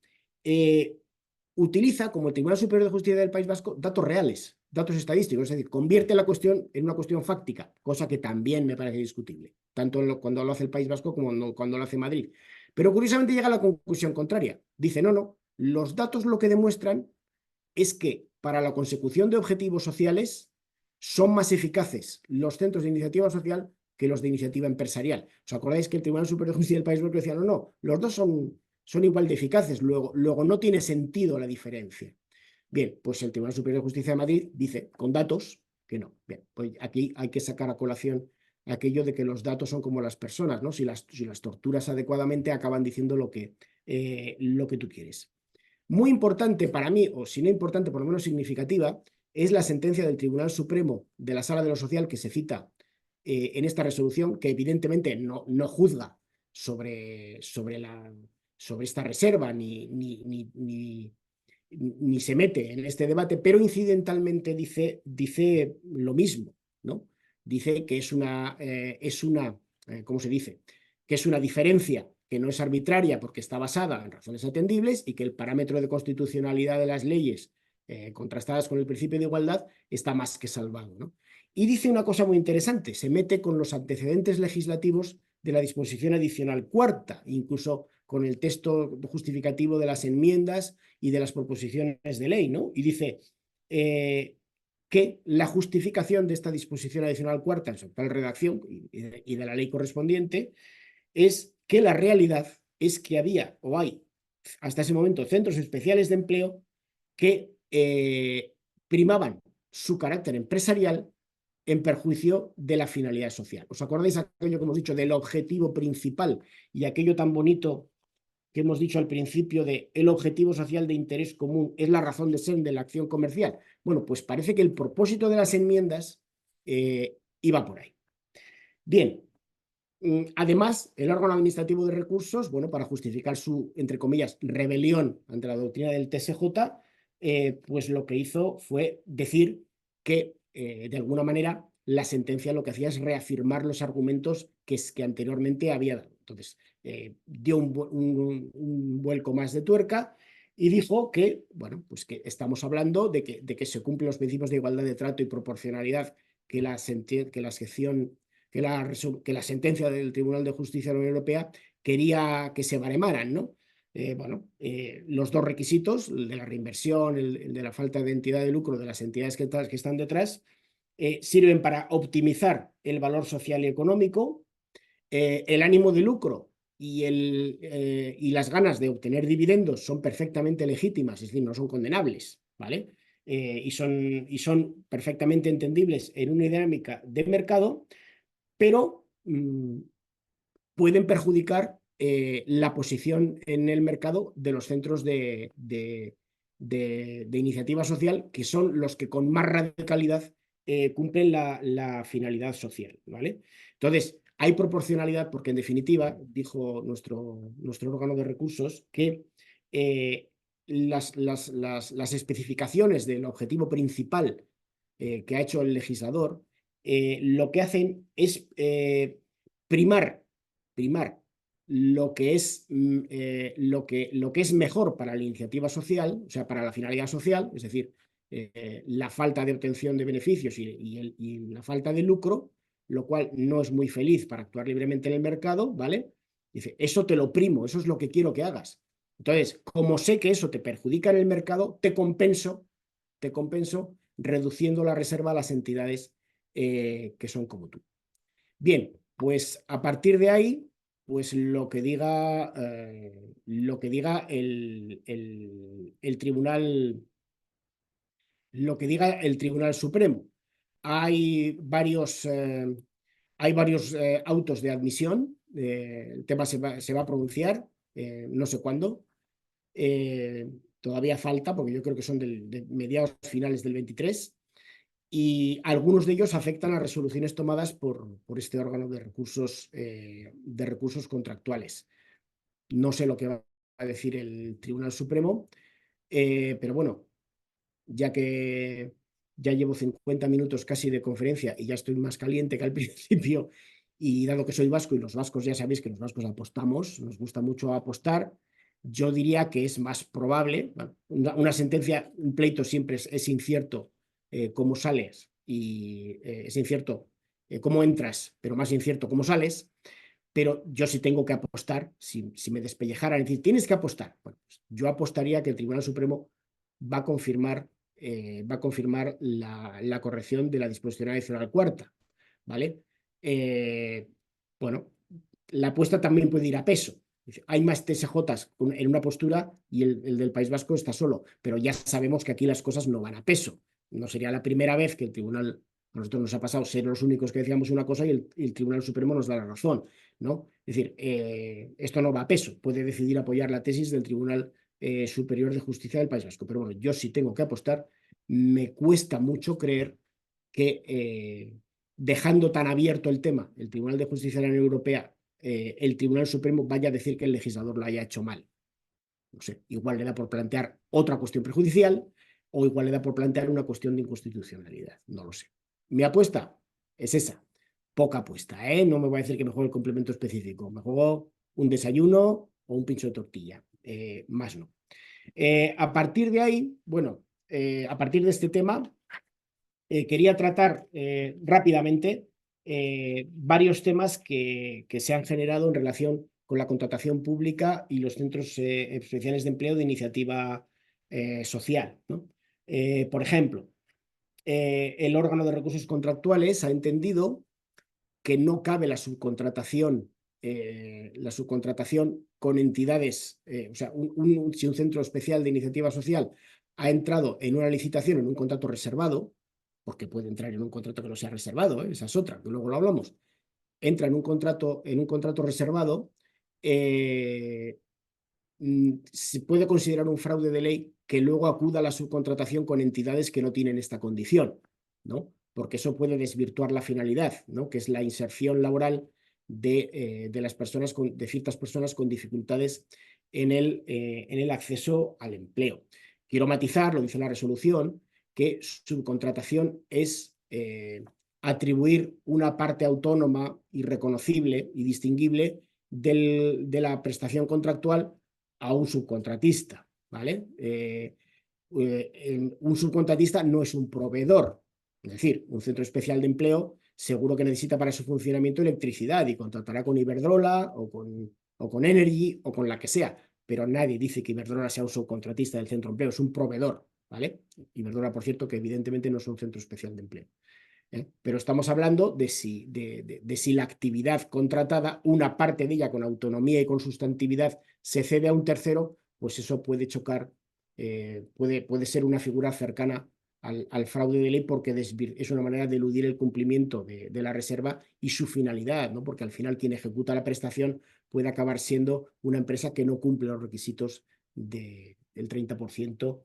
Utiliza, como el Tribunal Superior de Justicia del País Vasco, datos reales, datos estadísticos, es decir, convierte la cuestión en una cuestión fáctica, cosa que también me parece discutible, tanto cuando lo hace el País Vasco como cuando lo hace Madrid. Pero curiosamente llega a la conclusión contraria. Dice, no, los datos lo que demuestran es que para la consecución de objetivos sociales son más eficaces los centros de iniciativa social que los de iniciativa empresarial. ¿Os acordáis que el Tribunal Superior de Justicia del País Vasco decía, no, los dos son igual de eficaces, luego no tiene sentido la diferencia? Bien, pues el Tribunal Superior de Justicia de Madrid dice, con datos, que no. Bien, pues aquí hay que sacar a colación aquello de que los datos son como las personas, ¿no? Si las torturas adecuadamente acaban diciendo lo que tú quieres. Muy importante para mí, o si no importante, por lo menos significativa, es la sentencia del Tribunal Supremo de la Sala de lo Social que se cita en esta resolución, que evidentemente no juzga sobre esta reserva ni se mete en este debate, pero incidentalmente dice lo mismo, ¿no? Dice que ¿cómo se dice? Que es una diferencia que no es arbitraria porque está basada en razones atendibles y que el parámetro de constitucionalidad de las leyes contrastadas con el principio de igualdad está más que salvado, ¿no? Y dice una cosa muy interesante, se mete con los antecedentes legislativos de la disposición adicional cuarta, incluso con el texto justificativo de las enmiendas y de las proposiciones de ley, ¿no? Y dice que la justificación de esta disposición adicional cuarta en su actual redacción y de la ley correspondiente es que la realidad es que había o hay hasta ese momento centros especiales de empleo que primaban su carácter empresarial en perjuicio de la finalidad social. ¿Os acordáis aquello que hemos dicho del objetivo principal y aquello tan bonito que hemos dicho al principio de el objetivo social de interés común es la razón de ser de la acción comercial? Bueno, pues parece que el propósito de las enmiendas iba por ahí. Bien, además, el órgano administrativo de recursos, bueno, para justificar su, entre comillas, rebelión ante la doctrina del TSJ, pues lo que hizo fue decir que, de alguna manera, la sentencia lo que hacía es reafirmar los argumentos que anteriormente había dado. Entonces, dio un vuelco más de tuerca y dijo que, bueno, pues que estamos hablando de que se cumplen los principios de igualdad de trato y proporcionalidad que la sección que la sentencia del Tribunal de Justicia de la Unión Europea quería que se baremaran, ¿no? Los dos requisitos, el de la reinversión, el de la falta de entidad de lucro de las entidades que están detrás, sirven para optimizar el valor social y económico, el ánimo de lucro y las ganas de obtener dividendos son perfectamente legítimas, es decir, no son condenables, ¿vale? Y son perfectamente entendibles en una dinámica de mercado, pero pueden perjudicar la posición en el mercado de los centros de iniciativa social, que son los que con más radicalidad cumplen la finalidad social, ¿vale? Entonces, hay proporcionalidad porque, en definitiva, dijo nuestro órgano de recursos que las especificaciones del objetivo principal que ha hecho el legislador lo que hacen es primar lo que es mejor para la iniciativa social, o sea, para la finalidad social, es decir, la falta de obtención de beneficios y la falta de lucro, lo cual no es muy feliz para actuar libremente en el mercado, ¿vale? Dice, eso te lo primo, eso es lo que quiero que hagas. Entonces, como sé que eso te perjudica en el mercado, te compenso reduciendo la reserva a las entidades que son como tú. Bien, pues a partir de ahí, pues lo que diga el Tribunal, lo que diga el Tribunal Supremo. Hay varios autos de admisión, el tema se va a pronunciar, no sé cuándo. Todavía falta, porque yo creo que son de mediados finales del 23, y algunos de ellos afectan a resoluciones tomadas por este órgano de recursos contractuales. No sé lo que va a decir el Tribunal Supremo, pero bueno, ya que ya llevo 50 minutos casi de conferencia y ya estoy más caliente que al principio, y dado que soy vasco y los vascos ya sabéis que los vascos apostamos, nos gusta mucho apostar, yo diría que es más probable, bueno, una sentencia, un pleito siempre es incierto cómo sales y es incierto cómo entras, pero más incierto cómo sales. Pero yo sí tengo que apostar, si me despellejaran, es decir, tienes que apostar. Bueno, pues yo apostaría que el Tribunal Supremo va a confirmar la corrección de la disposición adicional cuarta, ¿vale? Bueno, la apuesta también puede ir a peso. Hay más TSJs en una postura y el del País Vasco está solo, pero ya sabemos que aquí las cosas no van a peso. No sería la primera vez que el Tribunal, a nosotros nos ha pasado ser los únicos que decíamos una cosa y el Tribunal Supremo nos da la razón, ¿no? Es decir, esto no va a peso, puede decidir apoyar la tesis del Tribunal Superior de Justicia del País Vasco, pero bueno, yo sí tengo que apostar. Me cuesta mucho creer que dejando tan abierto el tema, el Tribunal de Justicia de la Unión Europea, el Tribunal Supremo vaya a decir que el legislador lo haya hecho mal. No sé, igual le da por plantear otra cuestión prejudicial o igual le da por plantear una cuestión de inconstitucionalidad, no lo sé. Mi apuesta es esa, poca apuesta, ¿eh? No me voy a decir que me juego el complemento específico, me juego un desayuno o un pincho de tortilla, más no. A partir de ahí, bueno, a partir de este tema, quería tratar rápidamente varios temas que se han generado en relación con la contratación pública y los centros especiales de empleo de iniciativa social, ¿no? Por ejemplo, el órgano de recursos contractuales ha entendido que no cabe la subcontratación con entidades, o sea, si un centro especial de iniciativa social ha entrado en una licitación, en un contrato reservado, porque puede entrar en un contrato que no sea reservado, esa es otra, que luego lo hablamos, entra en un contrato reservado, se puede considerar un fraude de ley que luego acuda a la subcontratación con entidades que no tienen esta condición, ¿no? Porque eso puede desvirtuar la finalidad, ¿no? Que es la inserción laboral de las personas de ciertas personas con dificultades en el acceso al empleo. Quiero matizar, lo dice la resolución, que subcontratación es atribuir una parte autónoma y reconocible y distinguible de la prestación contractual a un subcontratista, ¿vale? Un subcontratista no es un proveedor, es decir, un centro especial de empleo seguro que necesita para su funcionamiento electricidad y contratará con Iberdrola o con Energy o con la que sea, pero nadie dice que Iberdrola sea un subcontratista del centro de empleo, es un proveedor, ¿vale? Iberdrola, por cierto, que evidentemente no es un centro especial de empleo. Pero estamos hablando de si la actividad contratada, una parte de ella con autonomía y con sustantividad, se cede a un tercero, pues eso puede chocar, puede ser una figura cercana al fraude de ley porque es una manera de eludir el cumplimiento de la reserva y su finalidad, ¿no? Porque al final quien ejecuta la prestación puede acabar siendo una empresa que no cumple los requisitos del 30%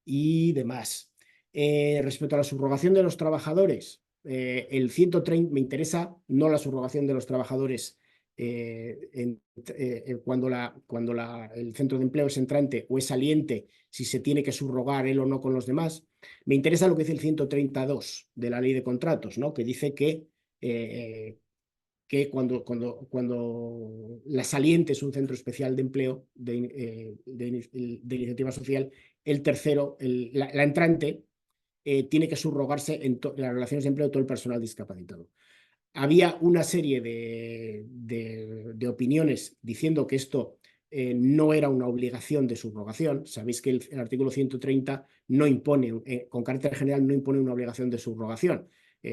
y demás. Respecto a la subrogación de los trabajadores, el 130 me interesa no la subrogación de los trabajadores cuando el centro de empleo es entrante o es saliente, si se tiene que subrogar él o no con los demás. Me interesa lo que dice el 132 de la ley de contratos, ¿no? Que dice que cuando la saliente es un centro especial de empleo de iniciativa social, el tercero, la entrante, tiene que subrogarse en las relaciones de empleo de todo el personal discapacitado. Había una serie de opiniones diciendo que esto no era una obligación de subrogación. Sabéis que el artículo 130 no impone, con carácter general, no impone una obligación de subrogación.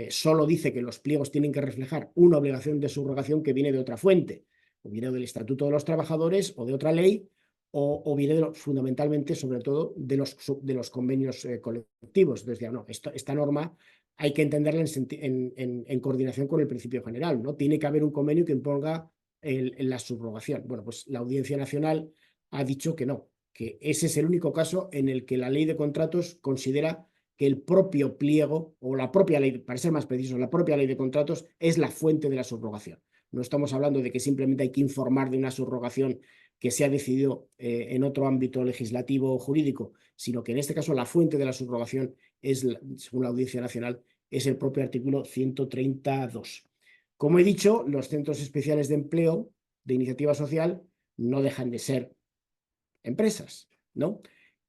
Solo dice que los pliegos tienen que reflejar una obligación de subrogación que viene de otra fuente, o viene del Estatuto de los Trabajadores o de otra ley, o viene fundamentalmente, sobre todo, de los convenios colectivos. Entonces, no, esta norma hay que entenderla en coordinación con el principio general, ¿no? Tiene que haber un convenio que imponga la subrogación. Bueno, pues la Audiencia Nacional ha dicho que no, que ese es el único caso en el que la ley de contratos considera que el propio pliego o la propia ley, para ser más preciso, la propia ley de contratos es la fuente de la subrogación. No estamos hablando de que simplemente hay que informar de una subrogación que se ha decidido en otro ámbito legislativo o jurídico, sino que en este caso la fuente de la subrogación es, según la Audiencia Nacional, es el propio artículo 132. Como he dicho, los centros especiales de empleo de iniciativa social no dejan de ser empresas, ¿no?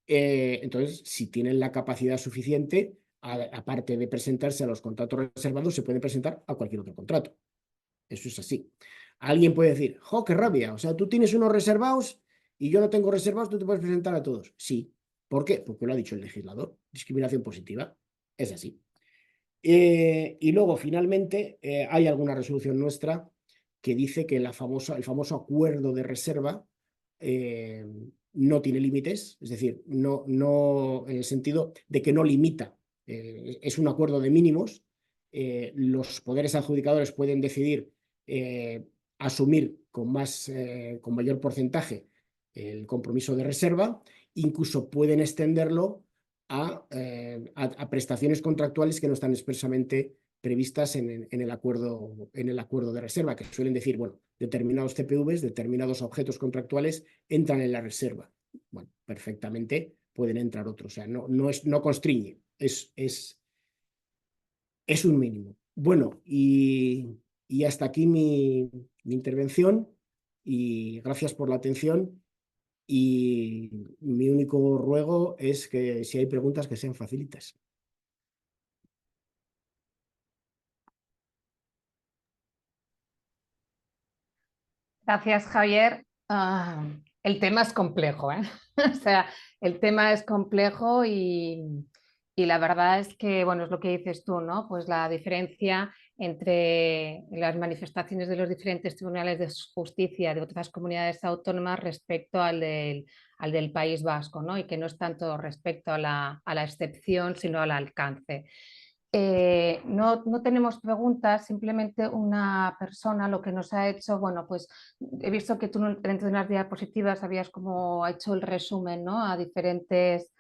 Entonces, si tienen la capacidad suficiente, aparte de presentarse a los contratos reservados, se pueden presentar a cualquier otro contrato. Eso es así. Alguien puede decir, ¡jo, qué rabia! O sea, tú tienes unos reservados y yo no tengo reservados, tú te puedes presentar a todos. Sí. ¿Por qué? Porque lo ha dicho el legislador. Discriminación positiva. Es así. Y luego, finalmente, hay alguna resolución nuestra que dice que el famoso acuerdo de reserva no tiene límites, es decir, no en el sentido de que no limita. Es un acuerdo de mínimos. Los poderes adjudicadores pueden decidir asumir con mayor porcentaje el compromiso de reserva, incluso pueden extenderlo a prestaciones contractuales que no están expresamente previstas en el acuerdo de reserva, que suelen decir, bueno, determinados CPVs, determinados objetos contractuales entran en la reserva. Bueno, perfectamente pueden entrar otros, o sea, no constriñe, es un mínimo. Bueno, y hasta aquí mi intervención y gracias por la atención. Y mi único ruego es que si hay preguntas que sean facilitas. Gracias, Javier. El tema es complejo, ¿eh? O sea, el tema es complejo y la verdad es que, bueno, es lo que dices tú, ¿no? Pues la diferencia entre las manifestaciones de los diferentes tribunales de justicia de otras comunidades autónomas respecto al del País Vasco, ¿no? Y que no es tanto respecto a la excepción, sino al alcance. No tenemos preguntas, simplemente una persona lo que nos ha hecho, bueno, pues he visto que tú dentro de unas diapositivas habías como hecho el resumen, ¿no?, a diferentes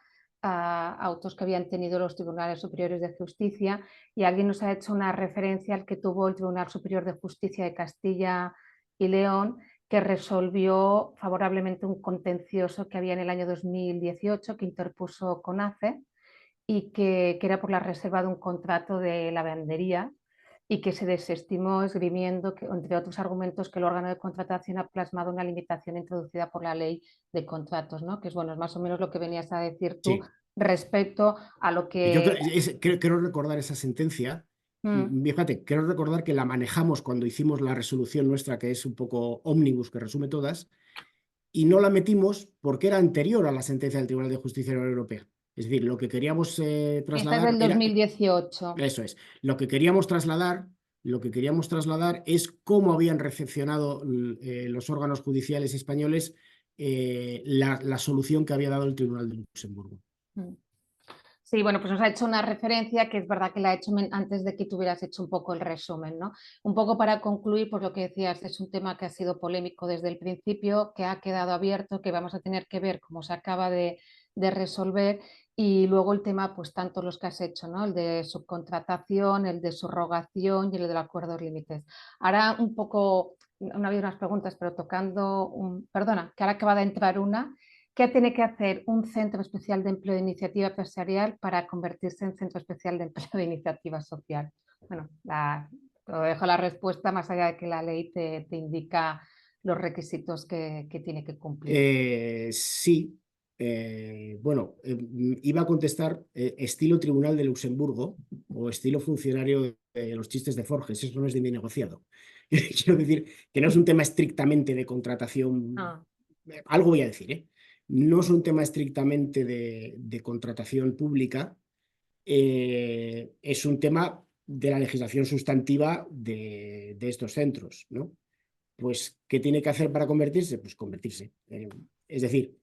autos que habían tenido los tribunales superiores de justicia, y alguien nos ha hecho una referencia al que tuvo el Tribunal Superior de Justicia de Castilla y León, que resolvió favorablemente un contencioso que había en el año 2018 que interpuso CONACE, y que era por la reserva de un contrato de lavandería, y que se desestimó esgrimiendo, que, entre otros argumentos, que el órgano de contratación ha plasmado una limitación introducida por la ley de contratos, ¿no?, que es, bueno, es más o menos lo que venías a decir tú Sí. respecto a lo Yo que... creo recordar esa sentencia. Fíjate, quiero recordar que la manejamos cuando hicimos la resolución nuestra, que es un poco ómnibus, que resume todas, y no la metimos porque era anterior a la sentencia del Tribunal de Justicia de la Unión Europea. Es decir, lo que queríamos Esta es trasladar del era... 2018. Eso es. Lo que queríamos trasladar es cómo habían recepcionado los órganos judiciales españoles la solución que había dado el Tribunal de Luxemburgo. Sí, bueno, pues nos ha hecho una referencia que es verdad que la ha hecho antes de que tú hubieras hecho un poco el resumen, ¿no? Un poco para concluir, pues lo que decías, es un tema que ha sido polémico desde el principio, que ha quedado abierto, que vamos a tener que ver cómo se acaba de resolver, y luego el tema, pues tanto los que has hecho, ¿no?, el de subcontratación, el de subrogación y el del acuerdo de límites. Ahora un poco, no había unas preguntas, pero tocando, perdona, que ahora acaba de entrar una. ¿Qué tiene que hacer un centro especial de empleo de iniciativa empresarial para convertirse en centro especial de empleo de iniciativa social? Bueno, te dejo la respuesta, más allá de que la ley te indica los requisitos que tiene que cumplir. Sí. Bueno, iba a contestar estilo Tribunal de Luxemburgo o estilo funcionario de los chistes de Forges. Eso no es de mi negociado. Quiero decir que no es un tema estrictamente de contratación. Algo voy a decir, ¿eh? No es un tema estrictamente de contratación pública. Es un tema de la legislación sustantiva de estos centros, ¿no? Pues, ¿qué tiene que hacer para convertirse? Pues convertirse. Es decir,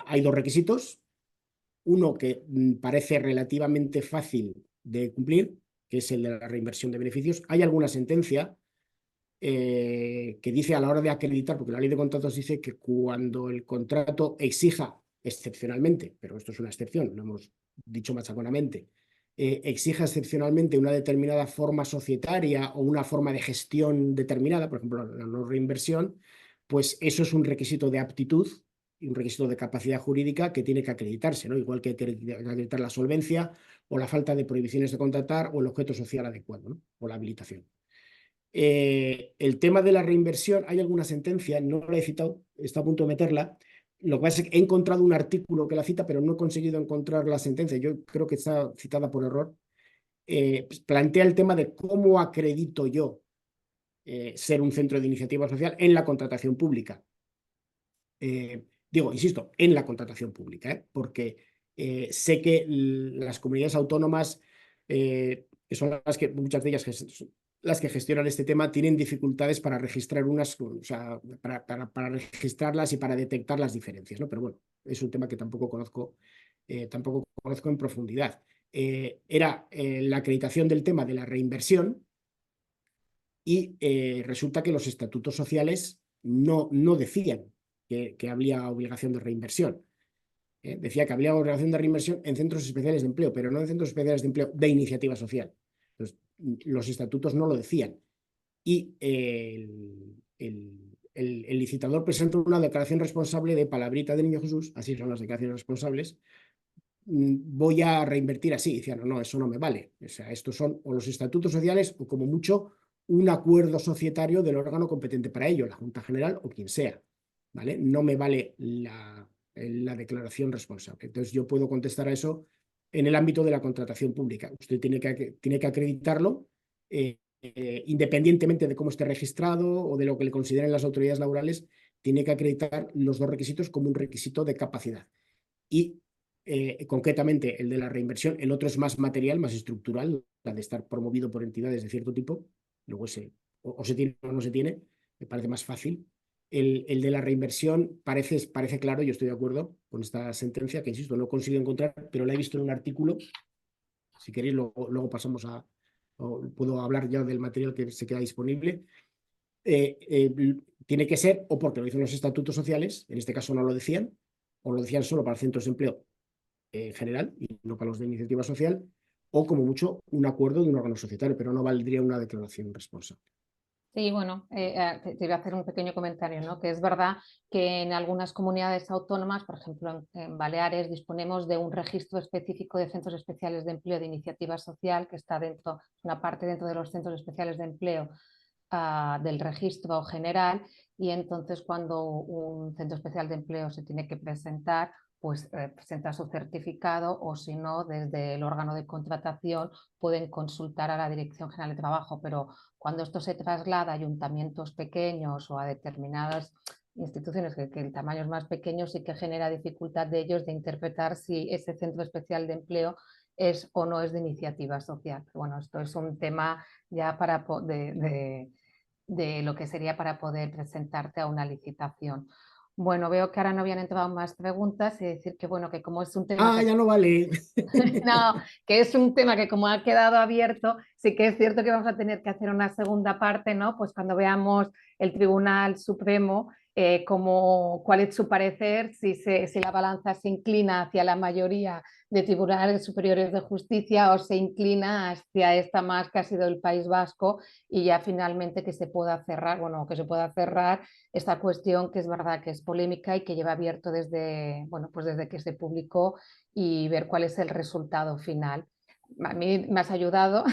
hay dos requisitos. Uno que parece relativamente fácil de cumplir, que es el de la reinversión de beneficios. Hay alguna sentencia que dice, a la hora de acreditar, porque la ley de contratos dice que cuando el contrato exija excepcionalmente, pero esto es una excepción, lo hemos dicho machaconamente, exija excepcionalmente una determinada forma societaria o una forma de gestión determinada, por ejemplo, la no reinversión, pues eso es un requisito de aptitud y un requisito de capacidad jurídica que tiene que acreditarse, ¿no? Igual que acreditar la solvencia o la falta de prohibiciones de contratar o el objeto social adecuado, ¿no?, o la habilitación. El tema de la reinversión, hay alguna sentencia, no la he citado, está a punto de meterla. Lo que pasa es que he encontrado un artículo que la cita, pero no he conseguido encontrar la sentencia. Yo creo que está citada por error. Pues plantea el tema de cómo acredito yo ser un centro de iniciativa social en la contratación pública. Digo, insisto, en la contratación pública, porque sé que las comunidades autónomas, que son las que muchas de ellas las que gestionan este tema, tienen dificultades para registrar o sea, para registrarlas y para detectar las diferencias, ¿no? Pero bueno, es un tema que tampoco conozco en profundidad. Era la acreditación del tema de la reinversión, y resulta que los estatutos sociales no decían que había obligación de reinversión. Decía que había obligación de reinversión en centros especiales de empleo, pero no en centros especiales de empleo de iniciativa social. Entonces, los estatutos no lo decían. Y el licitador presentó una declaración responsable de palabrita del Niño Jesús, así son las declaraciones responsables: voy a reinvertir así. Y decían, no, eso no me vale. O sea, estos son o los estatutos sociales o, como mucho, un acuerdo societario del órgano competente para ello, la Junta General o quien sea, ¿vale? No me vale la declaración responsable. Entonces, yo puedo contestar a eso en el ámbito de la contratación pública. Usted tiene que acreditarlo, independientemente de cómo esté registrado o de lo que le consideren las autoridades laborales, tiene que acreditar los dos requisitos como un requisito de capacidad. Y concretamente el de la reinversión, el otro es más material, más estructural, la de estar promovido por entidades de cierto tipo. Luego o se tiene o no se tiene, me parece más fácil. El de la reinversión parece claro, yo estoy de acuerdo con esta sentencia, que insisto, no consigo encontrar, pero la he visto en un artículo Si queréis, luego pasamos o puedo hablar ya del material que se queda disponible. Tiene que ser o porque lo dicen los estatutos sociales, en este caso no lo decían, o lo decían solo para centros de empleo en general y no para los de iniciativa social, o como mucho un acuerdo de un órgano societario, pero no valdría una declaración responsable. Sí, bueno, te iba a hacer un pequeño comentario, ¿no? Que es verdad que en algunas comunidades autónomas, por ejemplo en Baleares, disponemos de un registro específico de centros especiales de empleo de iniciativa social que está dentro, una parte dentro de los centros especiales de empleo del registro general, y entonces cuando un centro especial de empleo se tiene que presentar, pues presenta su certificado, o si no, desde el órgano de contratación pueden consultar a la Dirección General de Trabajo, pero cuando esto se traslada a ayuntamientos pequeños o a determinadas instituciones que el tamaño es más pequeño, sí que genera dificultad de ellos de interpretar si ese centro especial de empleo es o no es de iniciativa social. Pero bueno, esto es un tema ya de lo que sería para poder presentarte a una licitación. Bueno, veo que ahora no habían entrado más preguntas y decir que bueno, que como es un tema Ya no vale. no, que es un tema que como ha quedado abierto, sí que es cierto que vamos a tener que hacer una segunda parte, ¿no? Pues cuando veamos el Tribunal Supremo, cuál es su parecer, si la balanza se inclina hacia la mayoría de tribunales superiores de justicia o se inclina hacia esta más que ha sido el País Vasco, y ya finalmente que se pueda cerrar, bueno, que se pueda cerrar esta cuestión, que es verdad que es polémica y que lleva abierto desde, bueno, pues desde que se publicó, y ver cuál es el resultado final. A mí me has ayudado,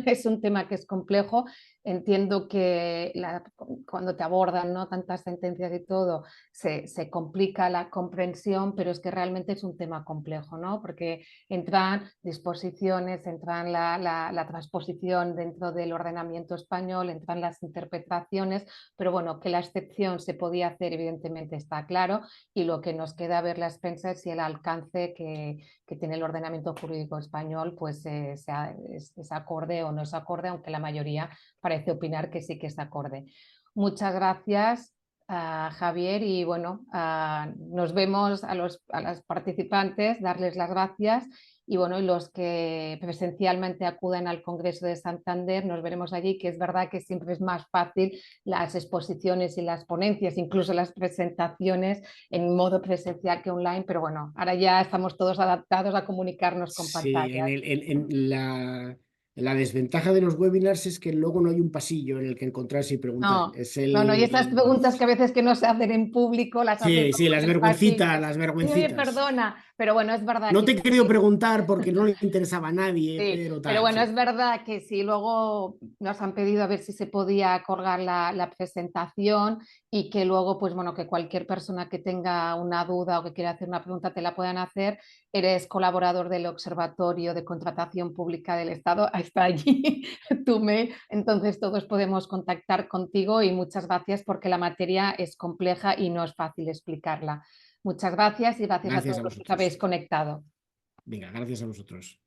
es un tema que es complejo, entiendo que cuando te abordan, ¿no?, tantas sentencias y todo, se complica la comprensión, pero es que realmente es un tema complejo, ¿no?, porque entran disposiciones, entran la transposición dentro del ordenamiento español, entran las interpretaciones, pero bueno, que la excepción se podía hacer evidentemente está claro, y lo que nos queda ver la expensa es si el alcance que tiene el ordenamiento jurídico español pues es acorde o no es acorde, aunque la mayoría parece opinar que sí que es acorde. Muchas gracias, Javier, y bueno, nos vemos a los participantes, darles las gracias, y bueno, y los que presencialmente acuden al Congreso de Santander, nos veremos allí, que es verdad que siempre es más fácil las exposiciones y las ponencias, incluso las presentaciones en modo presencial que online, pero bueno, ahora ya estamos todos adaptados a comunicarnos con Sí, pantallas. la desventaja de los webinars es que luego no hay un pasillo en el que encontrarse y preguntar. No, no, y esas preguntas que a veces que no se hacen en público, las hacen Sí, en las el vergüencitas, pasillo. las Sí, oye, vergüencitas. perdona, pero bueno, es verdad No que te he querido preguntar porque no le interesaba a nadie, sí, pero pero tal, bueno, sí. es verdad que sí, luego nos han pedido a ver si se podía colgar la presentación, y que luego, pues bueno, que cualquier persona que tenga una duda o que quiera hacer una pregunta te la puedan hacer. Eres colaborador del Observatorio de Contratación Pública del Estado, está allí tu mail, entonces todos podemos contactar contigo, y muchas gracias porque la materia es compleja y no es fácil explicarla. Muchas gracias y gracias a Gracias todos a los que os habéis vosotros. conectado. Venga, gracias a vosotros.